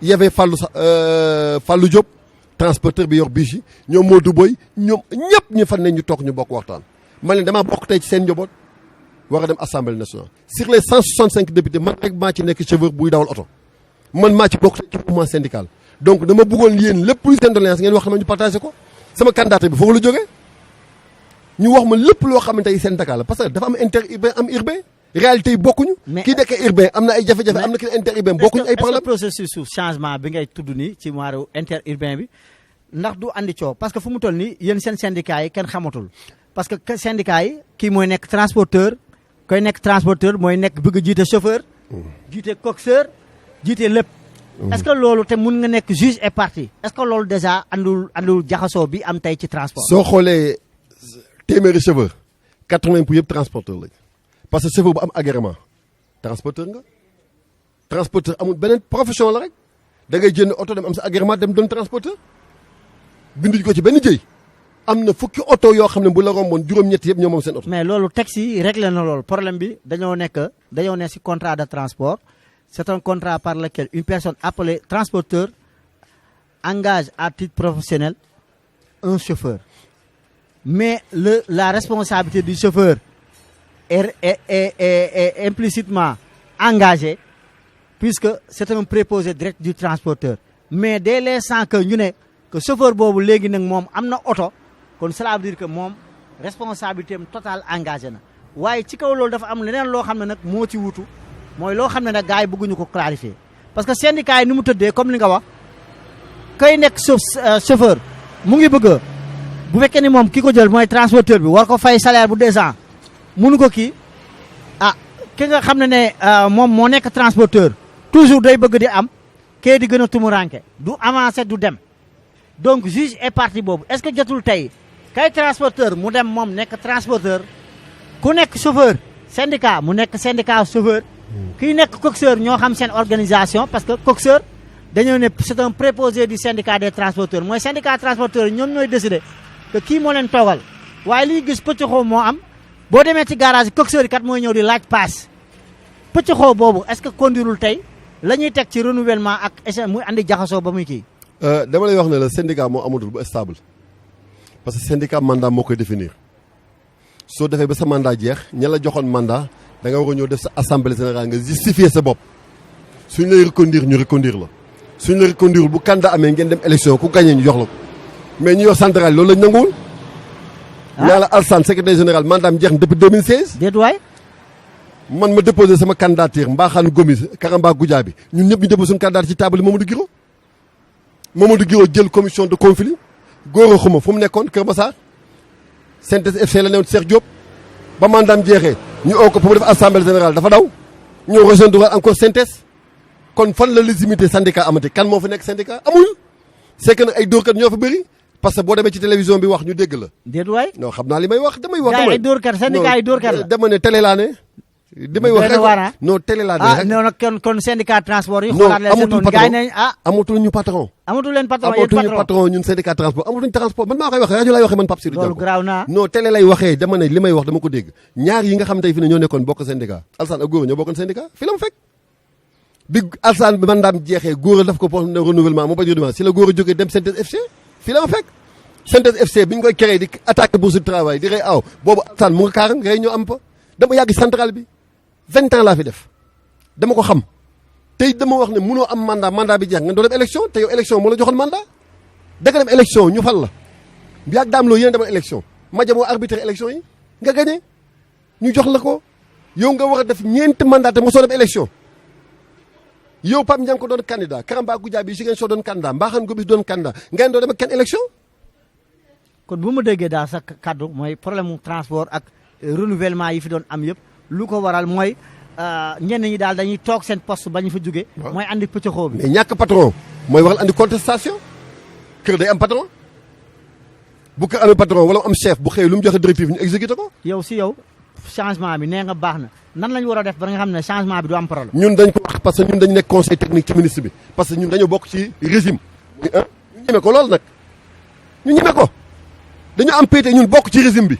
y avait Fallou Diop transporteur bi yor biche yi ñoom Modou Boy ñoom ñëpp ñu fan ne ñu toog ñu bokk waxtaan man leen damaa bokk tey ci seen njaboot war a dem assemblée nationale sur les 165 députés man rek maa ci nekk chauffeur buy dawal oto man maa ci bokk tey ci mouvement syndical donc dama bëggoon yéen lépp luy seen tolérance ngeen wax na ma ñu partagé ko sama candidat bi foofu la jógee ñu wax ma lépp loo xamante ni syndicat la parce que dafa am interurbain am urbain réalité yi bokkuñu. kii dëkk urbain am na ay jafe-jafe am na ki interurbain bokkuñu ay problème. processus su changement bi ngay tudd nii ci maaru interurbain bi ndax du andi coow parce que fu mu toll nii yéen seen syndicat yi kenn xamatul parce que syndicat yi kii mooy nekk transporteur koy nekk transporteur mooy nekk bëgg a jiite chauffeur. jiite coxeur jiite lépp. est-ce que loolu te mun nga nekk juge et partie est-ce que loolu déjà andul jaxasoo bi am tey ci transport. soo xoolee téeméeri chauffeur 80 pour yëpp transporteur lañ parce que chauffeur bu am agrément transporteur nga transporteur amul beneen profession la rek da ngay jënd oto dem am sa agrément dem doon transporteur binduñ ko ci benn jëy am na fukki oto yoo xam ne bu la romboon juróom-ñett yëpp ñoo moom seen oto. mais loolu texte yi réglé na loolu problème bi dañoo nekk ci contrat de transport c'est un contrat par lequel une personne appelée transporteur engage à titre professionnel un chauffeur mais la responsabilité du chauffeur est implicitement engagée puisque c'est un préposé direct du transporteur mais dès l'instant que ñu ne que chauffeur boobu léegi nag moom am na oto kon cela veut dire que moom responsabilité am totale engagé na waaye ci kaw loolu dafa am leneen loo xam ne nag moo ci wutu mooy loo xam ne nag gars yi bëgguñu ko clarifier parce que syndicat yi ni mu tëddee comme li nga wax kay nekk chauffeur mu ngi bëgg bu fekkee ni moom ki ko jël mooy transporteur bi war ko fay salaire bu décent mënu ko kii ki nga xam ne moom moo nekk transporteur toujours day bëgg di am kee di gën a tumuranke du avancer du dem donc juge et partie boobu est-ce que jotul tey kay transporteur mu dem moom nekk transporteur ku nekk chauffeur syndicat mu nekk syndicat chauffeur kii nekk coxeur ñoo xam seen organisation parce que coxeur dañoo ne c'est un préposé du syndicat des transporteurs mooy syndicat transporteurs yi ñoom ñooy décider que kii moo leen toogal waaye li ñu gis pëccxoo moo am boo demee ci garage yi coxeur yi kat mooy ñëw di laaj paas pëccxoo boobu est-ce que conduirul tey la ñuy teg ci renouvellement ak échange muy andi jaxasoo ba muy kii. dama lay wax ne la syndicat moo amatul bu stable parce que syndicat mandat moo koy définir soo defee ba sa mandat jeex ña la joxoon mandat da nga war a ñëw def sa assemblée générale nga justifier sa bopp suñ lay reconduire ñu reconduire la suñ la reconduire bu candidat amee ngeen dem élection ku gagné ñu jox la ko mais ñu yor central loolu lañ nanguwul. naa la Alsane secrétaire général mandat am jeex na depuis 2016. déet waay. man ma déposé sama candidature Mbaxane Gomis Karamba Goudiaby ñun ñëpp ñu déposé suñu candidature ci table Mamadou Guiro jël commission de conflit góor a xuma fu mu nekkoon Kër Massar Synthèse FC la newoon Cheikh Diop ba mandaam jeexee ñu oo ko pour mu def assemblée générale dafa daw ñëw rejoindre encore Synthèse kon fan la légitimité syndicat amati kan moo fa nekk syndicat amul c'est que nag ay dóorkat ñoo fa bëri parce que boo demee ci télévision bi wax ñu dégg la. déet waay. non xam naa li may wax damay wax. ay dóorkat syndicat ay dóorkat la. dama ne télé laa ne. damay wax rek non télé laa ne. ah non nag kon syndicat transport yi. xoolaat leen seen noonu gars yi nañ amatul ñu patron. amatul leen patron amatuñu patron ñun syndicat transport amatuñu transport man maa koy waxee rajo lay waxee man Pape Sidi Diallo. loolu garaaw naa. non télé lay waxee dama ne li may wax dama ko dégg ñaar yi nga xam tey fi ne ñoo nekkoon bokk syndicat Alsane ak Gora ñoo bokkoon syndicat fi la mu fekk bi Alsane bi mandaam jeexee Gora daf ko pour renouvellement moo bañ renouvellement si la Gora jógee dem Synthèse FC fi la ma fekk Synthèse FC bi ñu koy créé di attaqué bourse du travail di rey aw boobu Alsane mu nga kaarang rey ñoo am pa dama yàgg centrale bi 20 ans laa fi def dama ko xam tey dama wax ne mënoo am mandat bi jeex nga doo dem élection te yow élection moo la joxoon mandat da nga dem élection ñu fal la yàgg daam loo yéen demal élection maja moo arbitré élection yi nga gagné ñu jox la ko yow nga war a def ñeenti mandat te mosoo dem élection yow Pape Ndiang ko doon candidat Karamba Goudiaby Ziguinchor doon candidat Mbaxane Gomis doon candidat ngeen doo dem ak kenn élection. kon bu ma déggee daal sa kaddu mooy problème mu transport ak renouvellement yi fi doon am yëpp lu ko waral mooy ñenn ñi daal dañuy toog seen poste ba ñu fa jóge mooy andi pëccëxoo bi. mais ñàkk patron mooy waral andi contestation kër day am patron bu kër amee patron wala am chef bu xëyee lu mu joxe directive ñu exécuté ko. yow si yow changement bi nee nga baax na nan lañu war a def ba nga xam ne changement bi du am problème. ñun dañ ko wax parce que ñun dañu nekk conseil technique ci ministre bi parce que ñun dañoo bokk ci régime. ñu ñeme ko loolu nag ñu ñeme ko dañu am pété ñun bokk ci régime bi.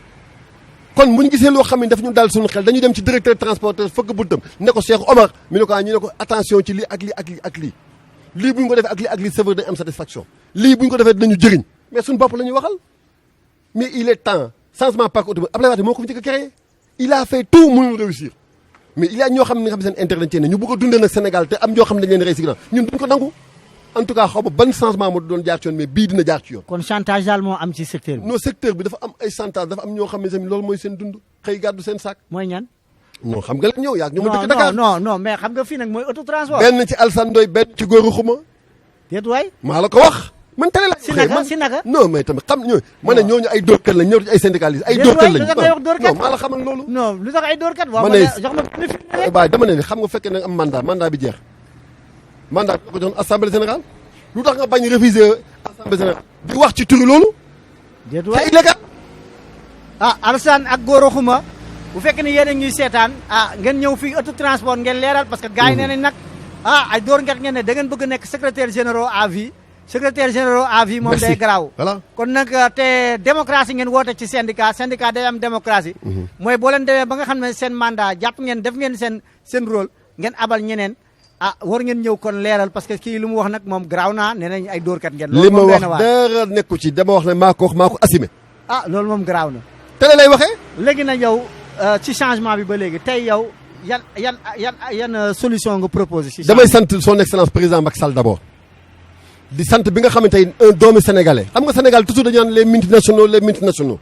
kon bu ñu gisee loo xam ne daf ñu dal suñu xel dañu dem ci directeur transporteur fëgg buntam ne ko Cheikh Omar mi ne ko ñu ne ko attention ci lii ak lii ak lii ak lii lii bu ñu ko defee ak lii ak lii ça veut dire am satisfaction lii bu ñu ko defee dinañu jëriñ mais suñu bopp la ñuy waxal mais il est temps changement parc automobile Abdoulaye Wade moo ko fi njëkk a créé il a fait tout mënul réussir mais il y a ñoo xam ne nga xam ne seen intérêt lañ cee ne ñu bëgg a dundee nag Sénégal te am ñoo xam ne dañ leen réussir ñun duñ ko nangu en tout cas xaw ma ban changement moo doon jaar ci yoon mais bii dina jaar ci yoon. kon chantage daal moo am ci secteur bi. non secteur bi dafa am ay chantage dafa am ñoo xam ne tamit loolu mooy seen dund xëy gàddu seen saak. mooy ñan. non xam nga leen ñëw yaa ngi ñu ma dëkk Dakar non mais xam nga fii nag mooy autotransport. benn ci Alsane Ndoye benn ci Gora Xuma. déet waay. maa la ko wax. man tane la si naka non mais tamit xam ñooñu ma ne ñooñu ay dóorkat lañ ñëw ci ay syndicalistes ay dóorkat lañ non maa la xamal loolu. non lu tax ay dóorkat. ma ne jox ma bénéfice. waaye dama ne xam nga fekkee nag am mandat bi jeex mandat bi ko joxoon assemblée générale lu tax nga bañ réviser assemblée générale di wax ci turu loolu. déet waay c'est illégal. Alsane ak Gora Xuma bu fekkee ne yéen a ñuy seetaan ngeen ñëw fii auto transport ngeen leeral parce que gars yi nee nañ nag ay dóorkat ngeen ne da ngeen bëgg nekk secrétaire général à vie. secrétaire général à vie moom day garaaw. voilà kon nag te démocratie ngeen woote ci syndicat day am démocratie. mooy boo leen demee ba nga xam ne seen mandat jàpp ngeen def ngeen seen rôle ngeen abal ñeneen war ngeen ñëw kon leeral parce que kii lu mu wax nag moom garaaw naa nee nañ ay dóorkat ngeen. li ma wax dara nekku ci dama wax ne maa ko assumé. loolu moom garaaw na. télé lay waxee. léegi nag yow ci changement bi ba léegi tey yow yan solution nga proposé. ci damay sant son excellence président Macky Sall d'abord. di sant bi nga xamante ne un doomi sénégalais xam nga Sénégal toujours dañu naan les multinationaux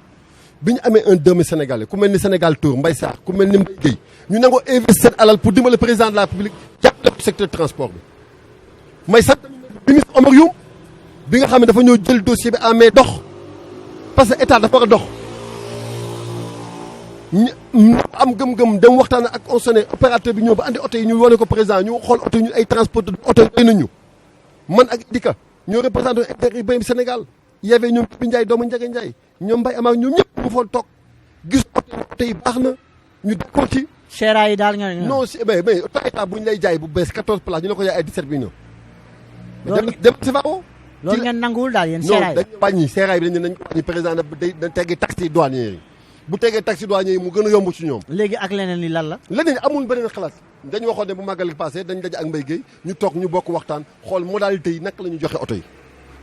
bi ñu amee un doomi sénégalais ku mel ni Sénégal Tour Mbaye Sarr ku mel ni Mbaye Guèye ñu nangoo investir alal pour dimbale président de la République jàppale ko secteur transport bi. may sant ministre Omar Youm bi nga xam ne dafa ñëw jël dossier bi en main dox parce que état dafa war a dox ñu am gëm-gëm dem waxtaan ak opérateur bi ñëw ba andi oto yi ñu wane ko président ñu xool oto yi ñu ay transporteur oto yi nañu. man ak Dika ñoo représenté inter Sénégal y avait ñoom bi Ndiaye doomu Ndiaga Ndiaye ñoom Mbaye Amar ñoom ñëpp mu fool toog gis oto yi baax na ñu d'accord ci. seeraay yi daal nga non si mais oto état bu ñu lay jaay bu bees 14 places ñu ne ko jaay ay 17 millions. loolu dem si faaw. loolu ngeen nanguwul daal yéen seeraay non dañu wàññi seeraay bi dañu wàññi président da teggi taxi douanier yi bu tegee taxi douanier yi mu gën a yomb ci ñoom. léegi ak leneen li lan la. leneen amul beneen xalaat. dañu waxoon ne bu màggal passé dañ daje ak Mbaye Guèye ñu toog ñu bokk waxtaan xool modalité yi naka la ñu joxe oto yi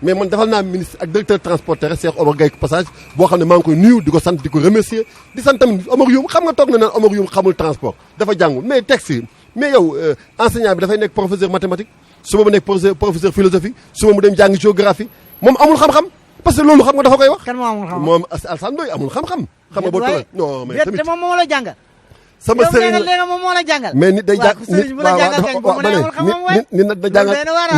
mais man defal naa ministre ak directeur transporteur Cheikh Omar Guèye passage boo xam ne maa ngi koy nuyu di ko sant di ko remercier di sant tamit Omar Youm xam nga toog na naan Omar Youm xamul transport dafa jàngul mais texte yi mais yow enseignant bi dafay nekk professeur mathématique suba mu nekk professeur philosophie suba mu dem jàngi géographie moom amul xam-xam parce que loolu xam nga dafa koy wax. kan moo amul xam-xam moom Alsane Ndoye amul xam-xam. xam nga boo toolee non mais tamit moom moo la jàngal. sama sëriñ la nee nga moom moo la jàngal. mais nit day jàng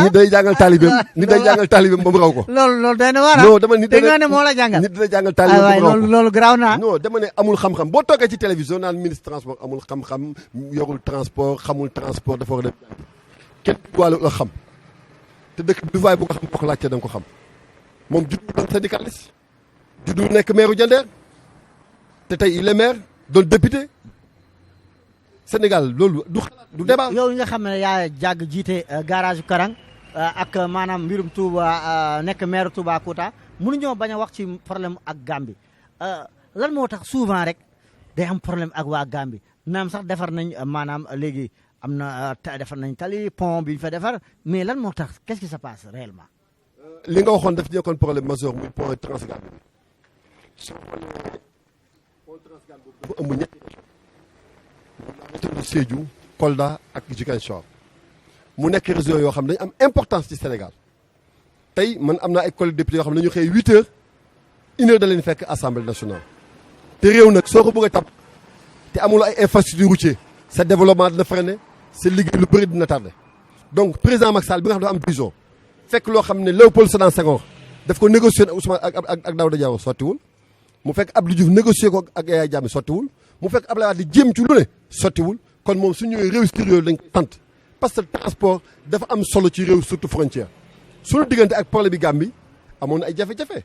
nit day jàngal taalibeem nit day jàngal taalibeem ba mu raw ko. loolu day na waar. non dama nit da ne moo la jàngal. nit day jàngal taalibeem ba mu raw ko. loolu garaaw naa. non dama ne amul xam-xam boo toogee ci télévision naan ministre transport amul xam-xam yorul transport xamul transport dafa war a dem kenn wàllu la xam te dëkk bi du vaay bu ko xam boo ko laajtee da nga ko xam moom juddu doon syndicaliste juddu nekk maire Diender te tey il est maire doon député Sénégal loolu du débat. yow nga xam ne yaa jàgg jiite garage Karang ak maanaam mbirum Touba nekk maire Toubacouta mënuñoo bañ a wax ci problème ak Gambie lan moo tax souvent rek day am problème ak waa Gambie naam sax defar nañ maanaam léegi am na defar nañ tali pont bi ñu fa defar mais lan moo tax qu'est-ce qui se passe réellement. li nga waxoon daf nekkoon problème majeur muy pont Transgambie bi soo xoolee pont Transgambie bi dafa ëmb ñetti région Sédhiou Kolda ak Ziguinchor mu nekk région yoo xam ne dañu am importance ci Sénégal tey man am naa ay collègues députés yoo xam ne dañu xëy 8 heures 1 heure da leen fekk assemblée nationale te réew nag soo ko bëgg a tab te amul ay infrastructure routier sa développement dina freiné sa liggéey lu bëri dina tardé donc président Macky Sall bi nga xam ne dafa am vision fekk loo xam ne Léopold Sédar Senghor daf ko négocier ak Ousmane ak Daouda Diallo sottiwul mu fekk Abdou Diouf négocier ko ak Yaya Jammeh sottiwul mu fekk Abdoulaye Wade di jéem ci lu ne sottiwul kon moom su ñëwee réussir yooyu lañ ko tant parce que transport dafa am solo ci réew surtout frontière suñu diggante ak problème bi Gambie amoon na ay jafe-jafe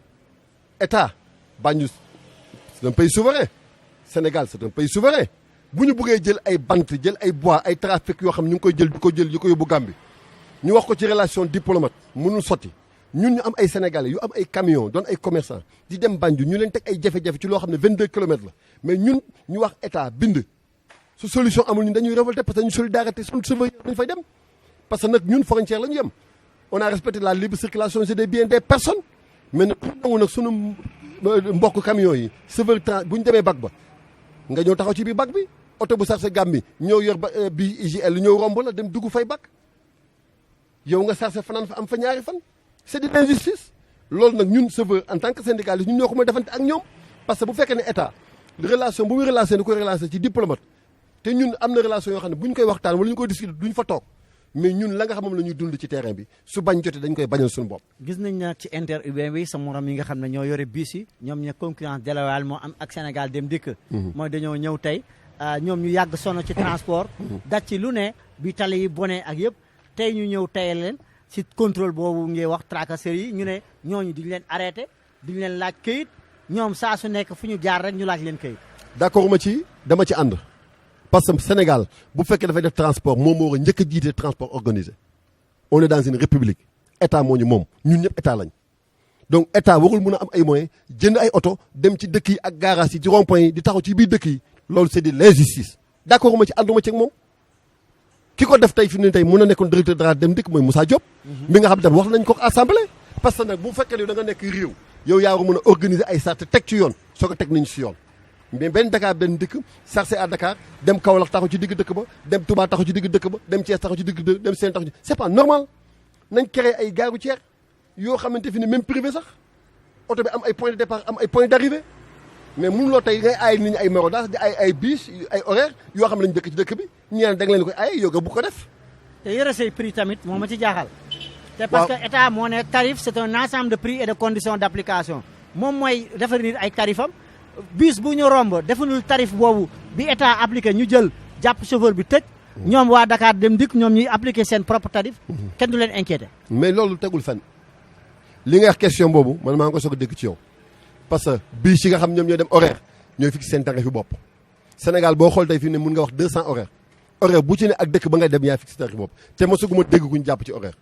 état Banjul c'est un pays souverain Sénégal c'est un pays souverain bu ñu bëggee jël ay bant jël ay bois ay trafic yoo xam ñu ngi koy jël di ko yóbbu Gambie ñu wax ko ci relation diplomate mënul sotti ñun ñu am ay sénégalais yu am ay camions doon ay commerçants di dem Banjul ñu leen teg ay jafe-jafe ci loo xam ne 22 kilomètres la mais ñun ñu wax état bind su solution amul ñun dañuy révolter parce que ñu solidarité suñu surveillance dañu fay dem parce que nag ñun frontière la ñu yem on a respecté la libre circulation des biens des personnes mais nag pour nangu nag suñu mbokk camions yi chauffeur bu ñu demee bac ba nga ñëw taxaw ci biir bac bi oto bu sarse Gambie ñëw yor ba bi IGL ñëw romb la dem dugg fay bac yow nga sarse fanaan fa am fa ñaari fan c'est de l'injustice loolu nag ñun chauffeur en tant que syndicaliste ñun ñoo ko mën defante ak ñoom parce que bu fekkee ne état relation bu muy relation ni koy relation ci diplomate te ñun am na relation yoo xam ne bu ñu koy waxtaan wala ñu koy discuter duñ fa toog mais ñun la nga xam moom la ñuy dund ci terrain bi su bañ jotee dañ koy bañal suñu bopp. gis nañ nag ci interurbain bi sa morom yi nga xam ne ñoo yore bus yi ñoom ña concurrence déloyale moo am ak Sénégal dem dikk. mooy dañoo ñëw tey ñoom ñu yàgg sono ci transport. daj ci lu ne bi tali yi bone ak yëpp tey ñu ñëw tayal leen ci contrôle boobu ngay wax tracasserie yi ñu ne ñooñu duñu leen arrêté duñu leen laaj këyit ñoom saa su nekk fu ñu jaar rek ñu laaj leen këyit. d'accord ma ci dama ci ànd. parce que Sénégal bu fekkee dafay def transport moom moo war a njëkk a jiite transport organisé on est dans une république état moo ñu moom ñun ñëpp état lañ donc état warul mën a am ay moyens jënd ay oto dem ci dëkk yi ak garage yi ci rond-point yi di taxaw ci biir dëkk yi loolu c'est de l'injustice d'accord ma ci ànduma ci ak moom ki ko def tey fi mu ne tey mën na nekkoon directeur de dem dëkk mooy Moussa Diop. mi nga xam ne wax nañ ko assemblée. parce que nag bu fekkee ne da nga nekk réew yow yaa war a mën a organiser ay sart teg ci yoon soo ko teg nañu si yoon. mais benn Dakar benn dëkk sarse à Dakar dem Kaolack taxaw ci digg dëkk ba dem Touba taxaw ci digg dëkk ba dem Thiès taxaw ci digg dëkk dem Sène taxaw ci c'est pas normal nañ créer ay gare routière yoo xamante fi ne même privé sax oto bi am ay point de départ am ay point d'arrivée mais mënuloo tey ngay aay nit ñi ay maraudage di ay bus ay horaire yoo xam ne lañ dëkk ci dëkk bi ñeen da nga leen koy ay yow nga bu ko def. te yore say prix tamit moo ma ci jaaxal. te parce que état moo ne tarif c'est un ensemble de prix et de conditions d'application moom mooy définir ay tarifam. bus bu ñu romb defunul tarif boobu bi état appliqué ñu jël jàpp chauffeur bi tëj ñoom waa Dakar dem dikk ñoom ñuy appliqué seen propre tarif kenn du leen inquiété. mais loolu tegul fenn li nga wax question boobu man maa ngi ko soog a dégg ci yow parce que bus yi nga xam ñoom ñooy dem horaire ñooy fixé seen tarif yu bopp Sénégal boo xool tey fii ne mun nga wax 200 horaire bu ci ne ak dëkk ba nga dem yaa fixé tarif bopp te mosuguma dégg ku ñu jàpp ci horaire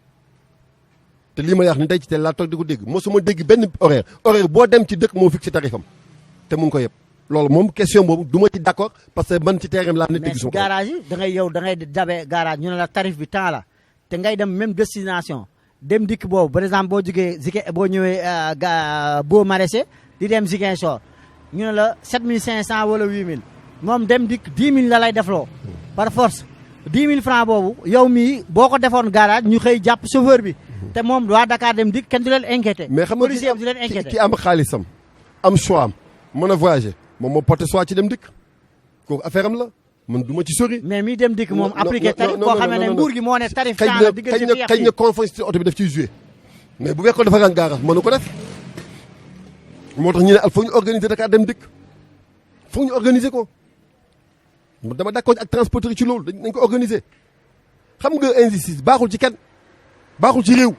te lii ma wax ni tey ci teel laa toog di ko dégg mosuma dégg benn horaire boo dem ci dëkk moo fixé tarifam te mun ko yëpp loolu moom question boobu du ma ci d'accord parce que man ci terrain laa nekk. mais garage yi da ngay dabe garage ñu ne la tarif bi temps la te ngay dem même destination dem dikk boobu par exemple boo jógee boo ñëwee boo maraîcher di dem Ziguinchor ñu ne la 7500 wala 8000 moom dem dikk 10 000 la lay defloo par force 10 000 francs boobu yow mii boo ko defoon garage ñu xëy jàpp chauffeur bi te moom waa Dakar dem dikk kenn du leen inquiété. mais xam nga ki am xaalisam am choix am mën a voyager moom moo porté soit ci dem dikk kooku affaire am la man du ma ci sori. mais mi dem dikk moom non, appliqué non, tarif non, boo non, xamee ne non, nguur gi moo ne tarif xëy temps na la diggante xëy na conformité oto bi daf ciy joué mais bu fekkoon dafa rang garage mënu ko def moo tax ñu ne al foog ñu organiser Dakar dem dikk foog ñu organiser ko dama d'accord ak transporteur ci loolu dañ ko organiser xam nga injustice baaxul ci kenn baaxul ci réew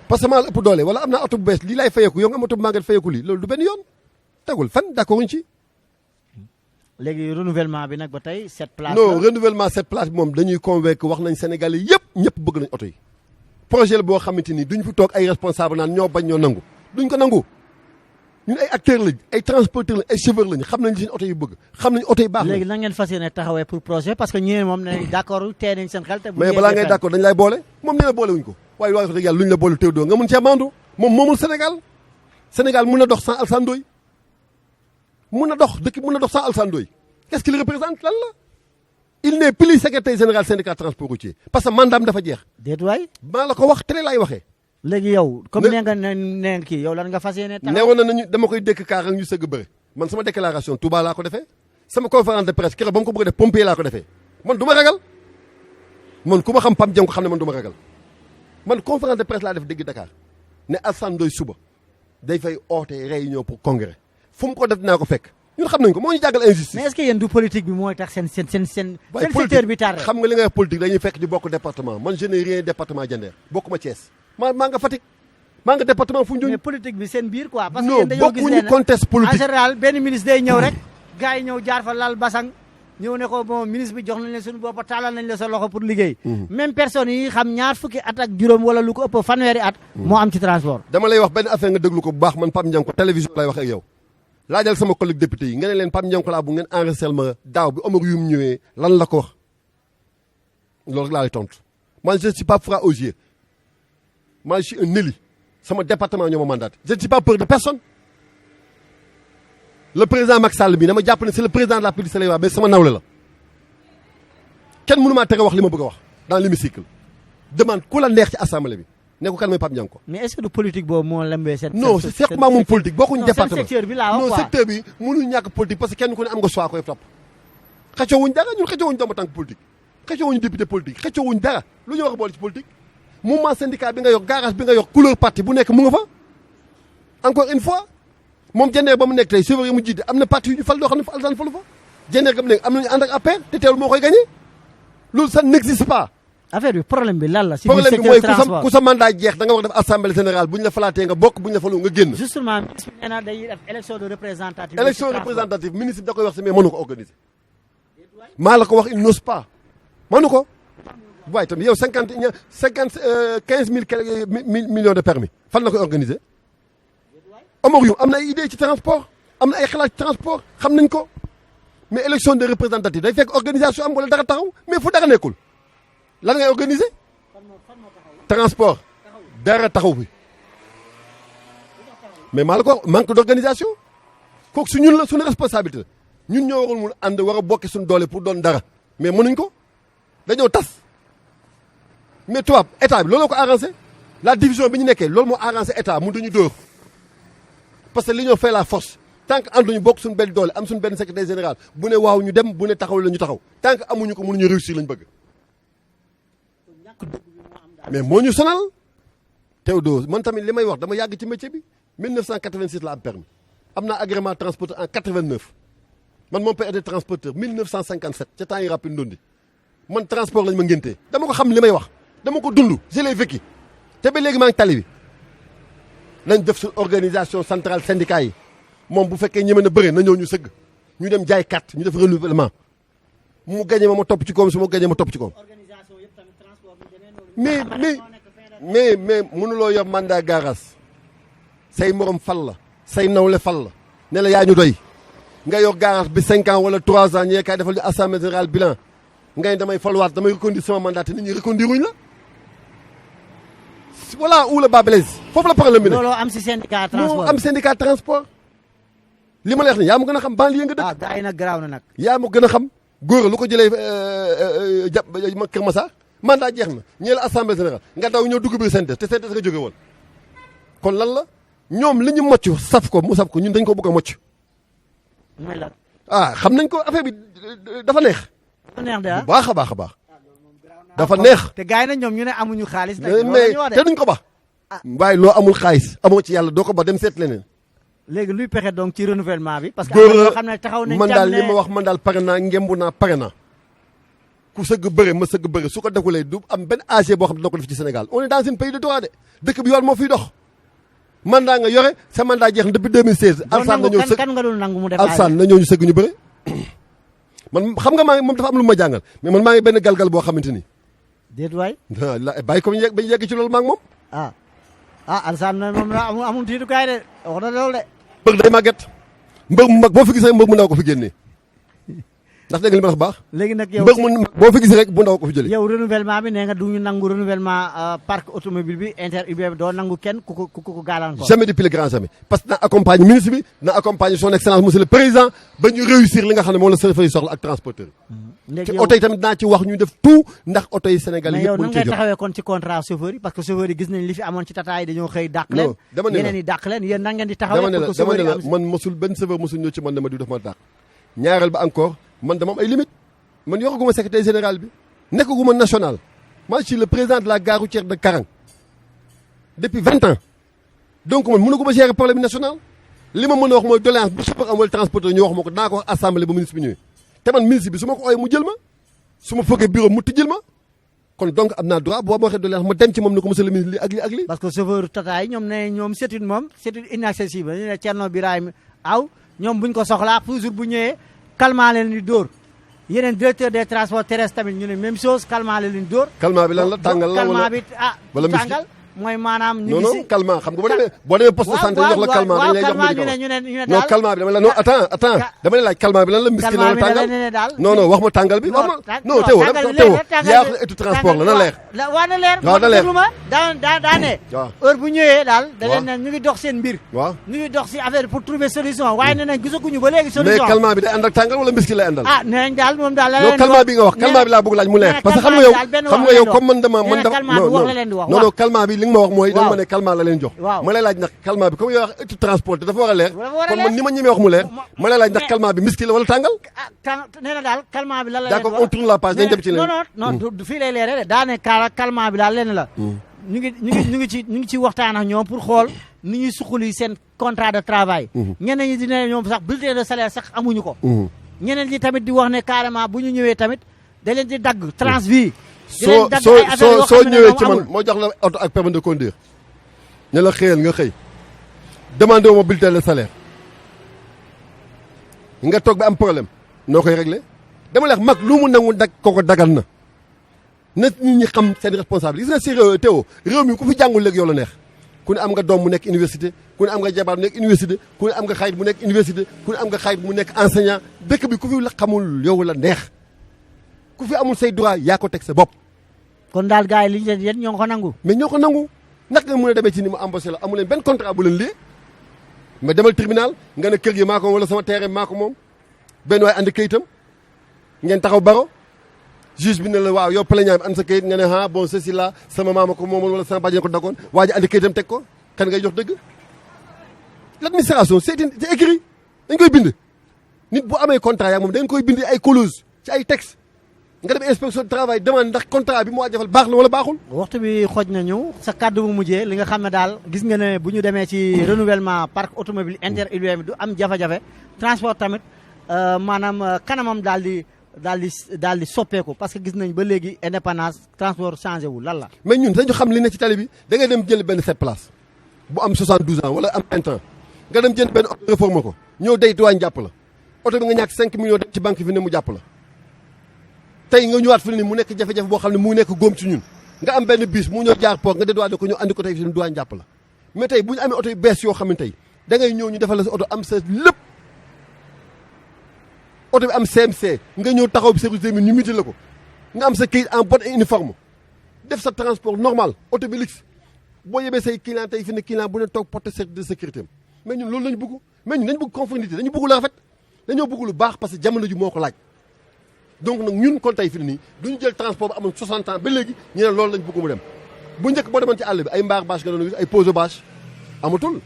parce que maa la ëpp doole wala am naa oto bu bees lii laay fayeeku yow nga am oto bu màgget fayeeku lii loolu du benn yoon tegul fan d'accord uñ ci. léegi renouvellement bi nag ba tey cette place non renouvellement cette place bi moom dañuy convaincre wax nañ Sénégalais yëpp ñëpp bëgg nañ oto yi projet la boo xamante ni duñ fi toog ay responsable naan ñoo bañ ñoo nangu duñ ko nangu ñun ay acteurs lañ ay transporteurs lañ ay chauffeurs lañ xam nañ seen oto yi bëgg xam nañ oto yi baax léegi na ngeen fas yéene taxawee pour projet parce que ñii moom ne d'accord tee nañ seen xel te mais balaa ngay d'accord dañ lay boole moom nee na boole wuñ ko waaye wax dëgg yàlla luñ la boole teew doo nga mun cee mandu moom moomul Sénégal mun na dox sans Alassane Ndoye mun na dox dëkk mun na dox sans Alassane Ndoye qu'est-ce qu'il représente lan la il n'est plus secrétaire général syndicat transport routier parce que mandaam dafa jeex déet waay maa la ko wax télé laay waxee léegi yow comme nee nga ne kii yow lan nga fas yéene taxaw neewoon na nañu dama koy dékk kaar ak ñu sëgg bëre man sama déclaration Touba laa ko defee sama conférence de presse keroog ba ma ko bëgg a def pompier laa ko defee man du ma ragal man ku ma xam Pam Dieng ko xam ne man du ma ragal man conférence de presse laa def dégg Dakar ne Alassane Ndoye suba day fay oote réunion pour congrès fu mu ko def dinaa ko fekk ñun xam nañ ko moo ñu jàggal injustice. mais est-ce que yéen du politique bi mooy tax seen secteur bi tardé. xam nga li ngay wax politique dañuy fekk di bokk département man je n'ai rien département Diender bokkuma Thiès maa nga Fatick maa nga département Foundiougne. mais politique bi seen biir quoi. parce que non yéen dañoo gis bokkuñu contexte politique en général benn ministre day ñëw rek gars yi ñëw jaar fa lal basang ñëw ne ko bon ministre bi jox nañ leen suñu bopp taalal nañ la sa loxo pour liggéey. même personne yi xam ñaar fukki at ak juróom wala lu ko ëpp fanweeri at. moo am ci transport. dama lay wax benn affaire nga déglu ko bu baax man Pam Ndianko télévision lay wax ak yow laajal sama collègue député yi nga ne leen Pam Ndianko laa bu ngeen enregistré ma daaw bi Omar Youm ñëwee lan la ko wax loolu rek laa lay tontu man je ne suis pas froid aux yeux moi je suis un élu sama département ñoo ma mandaté je ne suis pas peur de personne le président Macky Sall bi dama jàpp ne c'est le président de la République Sénégal mais sama nawle la kenn mënu maa tere wax li ma bëgg a wax dans l'hémicycle demande ku la neex ci assemblée bi ne ko kan mooy Pam Ndianko. mais est-ce que du politique boobu moo lembee seen. non c'est maa moom politique bokkuñu département secteur bi laa wax non secteur bi mënuñu ñàkk politique parce que kenn ku ne am nga choix koy topp xëccoowuñ dara ñun xëccoowuñ dama tànk politique xëccoowuñ député politique xëccoowuñ dara lu ñu war a boole ci politique mouvement syndicat bi nga yor garage bi nga yor couleur parti bu nekk mu nga fa encore une fois moom Diender ba mu nekk tey chauffeur yi mu jiite am na parti yu ñu fal doo xam ne Alassane falu fa Diender ga mu nekk am nañu ànd ak APR te teewul moo koy gagné loolu ça n'existe pas. affaire bi problème bi lan la. si problème bi mooy ku sa mandat jeex da nga war def assemblée générale bu ñu la falaatee nga bokk bu ñu la falu nga génn. justement ministre bi nee na day def élection de représentative. élection représentative ministre bi da koy wax si mais mënu ko organiser. maa la ko wax il n'ose pas mënu ko. waaye tamit yow 15 millions de permis fan la koy organiser. Omar Youm am na ay idée ci transport am na ay xalaat ci transport xam nañ ko mais élection de représentative day fekk organisation am wala dara taxaw mais fu dara nekkul lan ngay organiser. transport dara taxaw bi mais maa la ko wax manque d'organisation kooku su ñun la suñu responsabilité la ñun ñoo warul mun ànd war a bokki suñu doole pour doon dara mais mënuñ ko dañoo tas mais tubaab état bi looloo ko arrangé la division bi ñu nekkee loolu moo arrangé état mun duñu dóor parce que l'union fait la force tant que ànduñu bokk suñu benn doole am suñu benn secrétaire général bu ne waaw ñu dem bu ne taxaw la ñu taxaw tant que amuñu ko mënuñu réussir lañ bëgg mais moo ñu sonal Théodore man tamit li may wax dama yàgg ci métier bi 1986 la am permis am naa agrément transporteur en 89 man mon père était transporteur 1957 ca temps yi rapide ndondi man transport lañ ma ngéntee dama ko xam li may wax dama ko dund je l'ai vécu te ba léegi maa ngi tali bi nañ def suñ organisation centrale syndicat yi moom bu fekkee ñeme na bëre na ñëw ñu sëgg ñu dem jaay carte ñu def renouvellement mu gagné ma topp ci koom su ma gagné ma topp ci koom mais mënuloo yor mandat garage say morom fal la say nawle fal la ne la yaa ñu doy nga yor garage bi 5 ans wala 3 ans ñee kaay defal ñu assemblée générale bilan ngay damay faluwaat damay reconduire sama mandat te nit ñi reconduire wuñ la voilà où le bas blesse foofu la problème bi ne. looloo am si syndicat transport moo am syndicat transport. li ma la wax nii yaa ma gën a xam banlieue nga dëkk. ah gars yi nag garaaw na nag. yaa ma gën a xam góor lu ko jëlee Kër Massar mandat jeex na ñeel assemblée générale nga daw ñëw dugg biir syndicat te syndicat nga jóge woon. kon lan la ñoom li ñu mocc saf ko ñun dañ ko bëgg a mocc. mooy lan. ah xam nañ ko affaire bi dafa neex neex de bu baax a baax a baax dafa neex. te gars yi nag ñoom ñu ne amuñu xaalis. mais te duñ ko ba. waaye loo amul xaalis amoo ci yàlla doo ko ba dem seet leneen. léegi luy pexe donc ci renouvellement bi. parce que am na ñoo xam ne taxaw nañ man daal li ma wax man daal pare naa ngembu naa pare naa. ku sëgg bëre ma sëgg bëre su ko defulee du am benn AG boo xam ne dina ko def ci Sénégal on est dans un pays de droit de dëkk bi yoon moo fiy dox. mandat nga yore sa mandat jeex na depuis 2016. Alsaan na ñëw sëgg kan nga doon nangu mu def Alsaan na ñëw ñu sëgg ñu bëre. man xam nga maa ngi moom dafa am lu ma jàngal mais man maa ngi benn galgal boo xamante ni. déet waay. bàyyi ko ba ñu yegg ci loolu maa ngi moom. Alsaan na moom la amul tiitukaay de wax na loolu de. mbër day màgget mbër mu mag boo fi gis rek mbër mu ndaw ko fi génnee ndax dégg nga li ma wax baax. léegi nag yow mbër mu boo fi gis rek bu ndaw ko fi jëlee. yow renouvellement bi nee nga du ñu nangu renouvellement parc automobile bi inter-urbain doo nangu kenn ku ko gàllankoor. jamais depuis le grand jamais parce que na accompagne ministre bi na accompagne son excellence monsieur le président ba ñu réussir li nga xam ne moom la chauffeur yi soxla ak transporteur léegi te oto yi tamit naa ci wax ñu def tout ndax oto yi Sénégal mais yëpp yow mën nan cee ngay jot. taxawee kon ci contrat chauffeur yi parce que chauffeur yi gis nañ li fi amoon ci tata yi dañoo xëy dàq leen. dama ne la yeneen yi dàq leen yéen nan ngeen di taxawee. dama ne pour la que chauffeur yi am man mosul benn chauffeur mosul ñëw ci man ne ma du def ma dàq ñaareel ba encore man dama am ay limites man yoraguma secrétaire général bi nekkaguma national moi je suis le président de la gare routière de Karang depuis 20 ans donc man mënaguma gérer problème national li ma mën a wax mooy doléance bu chauffeur am wala transporteur ñu wax ma ko dinaa ko wax assemblée ba ministre bi ñëwee te man ministre bi su ma ko ooyee mu jël ma su ma foogee bureau mu tijjil ma kon donc am naa droit boo ma waxee doléance ma dem ci moom ne ko monsieur le ministre lii ak lii ak lii. parce que chauffeur tata yi ñoom ne ñoom c'est une inaccessible ñu ne Thierno Birahim aw ñoom buñ ko soxlaa toujours bu ñëwee calmant leen di dóor yeneen directeur des transports terrestres tamit ñu ne même chose calmant leen di dóor. calmant bi lan la tàngal la calmant bi wala tàngal mooy maanaam ñu non non calmant xam nga boo demee poste de santé jox la calmant dañ lay jox médicament ñu ne non calmant bi dama la non attends dama lay laaj calmant bi lan la miski la tàngal non non wax ma tàngal bi wax ma non teewoo yaa wax la étu transport la na leer waa na leer waaw na leer ma daa ne heure bu ñëwee daal da leen ne ñu ngi dox seen mbir waaw ñu ngi dox si affaire pour trouver solution waaye nee nañ gisaguñu ba léegi mais solution calmant bi day ànd ak tàngal wala miski lay àndal nee nañ daal moom daal la non calmant bi nga wax calmant bi laa bëgg laaj mu leer parce que xam nga yow comme man dama non non calmant bi li nga ma wax mooy dama calmant la leen jox ma lay laaj nag calmant bi comme yow wax étude transport dafa war a leer kon man ni ma ñemee wax mu leer ma lay laaj ndax calmant bi miski la wala tàngal nee na daal calmant bi lan la d'accord on tourne la page dañ dem ci leen non du fii lay leere de daa ne calmant bi daal leen la ñu ngi ci waxtaan ak ñoom pour xool ni ñuy suqali seen contrat de travail ñeneen ñi dina ñoom sax bulletin de salaire sax amuñu ko ñeneen ñi tamit di wax ne carrément bu ñu ñëwee tamit da leen di dagg transvie soo ñëwee ci man moo jox la oto ak permis de conduire ne la xëyal nga xëy demandé wu ma bulletin de salaire nga toog ba am problème noo koy réglé dama leex mag lu mu nangu dag kooko dagal na nit ñi xam seen responsable gis nga si Théo réew mi ku fi jàngul léegi yow la neex ku ne am nga doom mu nekk université ku ne am nga jabar mu nekk université ku ne am nga xarit mu nekk université ku ne am nga xarit mu nekk enseignant dëkk bi ku fi la xamul yow la neex ku fi amul say droit yaa ko teg sa bopp. kon daal gars yi li ñu yéen ñoo ko nangu. mais ñoo ko nangu naka nga mën a demee ci ni mu embauché la amu leen benn contrat bu leen lii mais demal tribunal nga ne kër gi maa ko wala sama terrain maa ko moom benn waay andi kayitam ngeen taxaw baro juge bi ne la waaw yow plaignant bi am sa kayit nga ne ah bon ceci là sama maama ko moomoon wala sama bàjjen ko dagoon waa ji andi kayitam teg ko kan ngay jox dëgg. l'administration c'est écrit dañ koy bind nit bu amee contrat yaa moom dañ koy bind ay clause ci ay texte nga dem inspection du travail demande ndax contrat bi mu waajafal baax na wala baaxul. waxtu bi xooj nañu sa kàddu bu mujjee li nga xam ne daal gis nga ne bu ñu demee ci renouvellement parc automobile inter-urbain bi du am jafe-jafe transport tamit maanaam kanamam daal di soppeeku parce que gis nañ ba léegi indépendance transport changé wu lan la. mais ñun dañu xam li ne ci tali bi da ngay dem jël benn 7 places bu am 72 ans wala am 20 ans nga dem jënd benn oto réforme ko ñëw day duwaañ jàpp la oto bi nga ñàkk 5 millions dem ci banque fi ne mu jàpp la. tey nga ñëwaat fi ni mu nekk jafe-jafe boo xam ne mu nekk góom ci ñun nga am benn bis mu ñëw jaar port nga dédouané ko ñëw andi ko tey fi ne duwaañ jàpp la mais tey bu ñu amee oto yu bees yoo xam ne tey da ngay ñëw ñu defal la sa oto am sa lépp oto bi am CMC nga ñëw taxaw bi service des mines ñu muté la ko nga am sa kayit en bonne et uniforme def sa transport normal oto bi lix boo yebee say client tey fi ne client bu ne toog porte de sécurité am mais ñun loolu lañu bëgg mais ñun dañu bëgg conformité dañu bëgg lu rafet dañoo bëgg lu baax parce que jamono ji moo ko laaj donc nag ñun kon tey fi nii duñu jël transport bi amoon 60 ans ba léegi ñu ne loolu lañ bëgg mu dem bu njëkk boo demoon ci àll bi ay mbaar bâche nga doon gis ay pose bâche amatul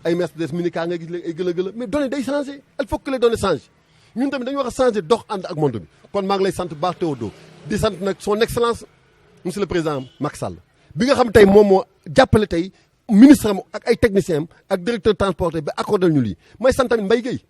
ay Mercedes minicar nga gis léegi ay gëla mais données day changé il faut que les données changent ñun tamit dañu war a changer dox ànd ak monde bi kon maa ngi lay sant baax Théodore di sant nag son excellence monsieur le président Macky Sall bi nga xam tey moom moo jàppale tey ministre am ak ay techniciens am ak directeur transporteur bi accordé ñu lii may sant tamit Mbaye Gueye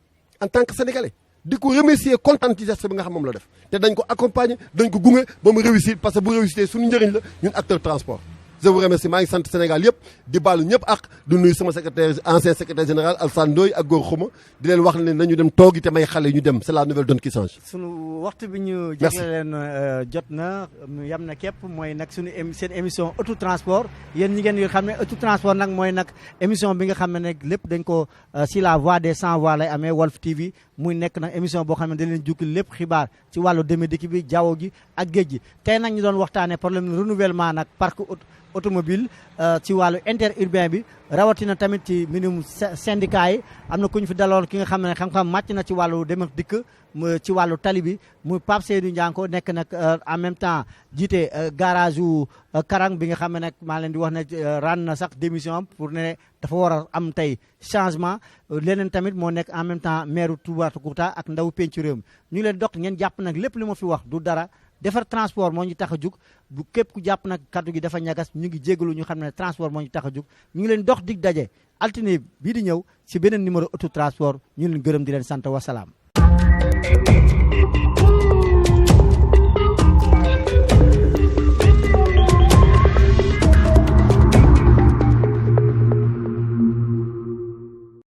en tant que sénégalais di ko remercier kontaan ci geste bi nga xam moom la def te dañ ko accompagner dañ ko gunge ba mu réussir parce que bu réussir suñu njëriñ la ñun acteur transport je vous remercie maa ngi sant Sénégal yëpp di baalu ñëpp ak du nuyu sama secrétaire ancien secrétaire général Alassane Ndoye ak Góor Xuma di leen wax ne nañu dem toogi te may xale ñu dem c'est la nouvelle donne qui change. sunu waxtu bi ñu jagle leen jot na yam na képp mooy nag suñu seen émission autotransport yéen ñi ngeen yor xam ne autotransport nag mooy nag émission bi nga xam ne nag lépp dañ ko si la voix des sans voix lay amee Walf TV muy nekk nag émission boo xam ne dañ leen jukki lépp xibaar ci wàllu demee dikk bi jaww gi ak géej gi tey nag ñu doon waxtaanee problème renouvellement nag parc automobile ci wàllu interurbain bi rawatina tamit ci minimum syndicat yi am na ku ñu fi daloon ki nga xam ne xam-xam màcc na ci wàllu dem ak dikk ci wàllu tali bi muy Pape Seydou Ndianko nekk nag en même temps jiite garage wu Karang bi nga xam ne nag maa leen di wax ne rànd na sax démission am pour ne dafa war a am tey changement leneen tamit moo nekk en même temps maire Toubacouta ak ndaw pencu réew mi ñu leen dox ngeen jàpp nag lépp li ma fi wax du dara defar transport moo ñu tax a jug bu képp ku jàpp nag kaddu gi dafa ñagas ñu ngi jégalu ñu xam ne transport moo ñu tax a jug ñu ngi leen dox dig daje altine bii di ñëw si beneen numéro auto transport ñu leen gërëm di leen sant wasalaam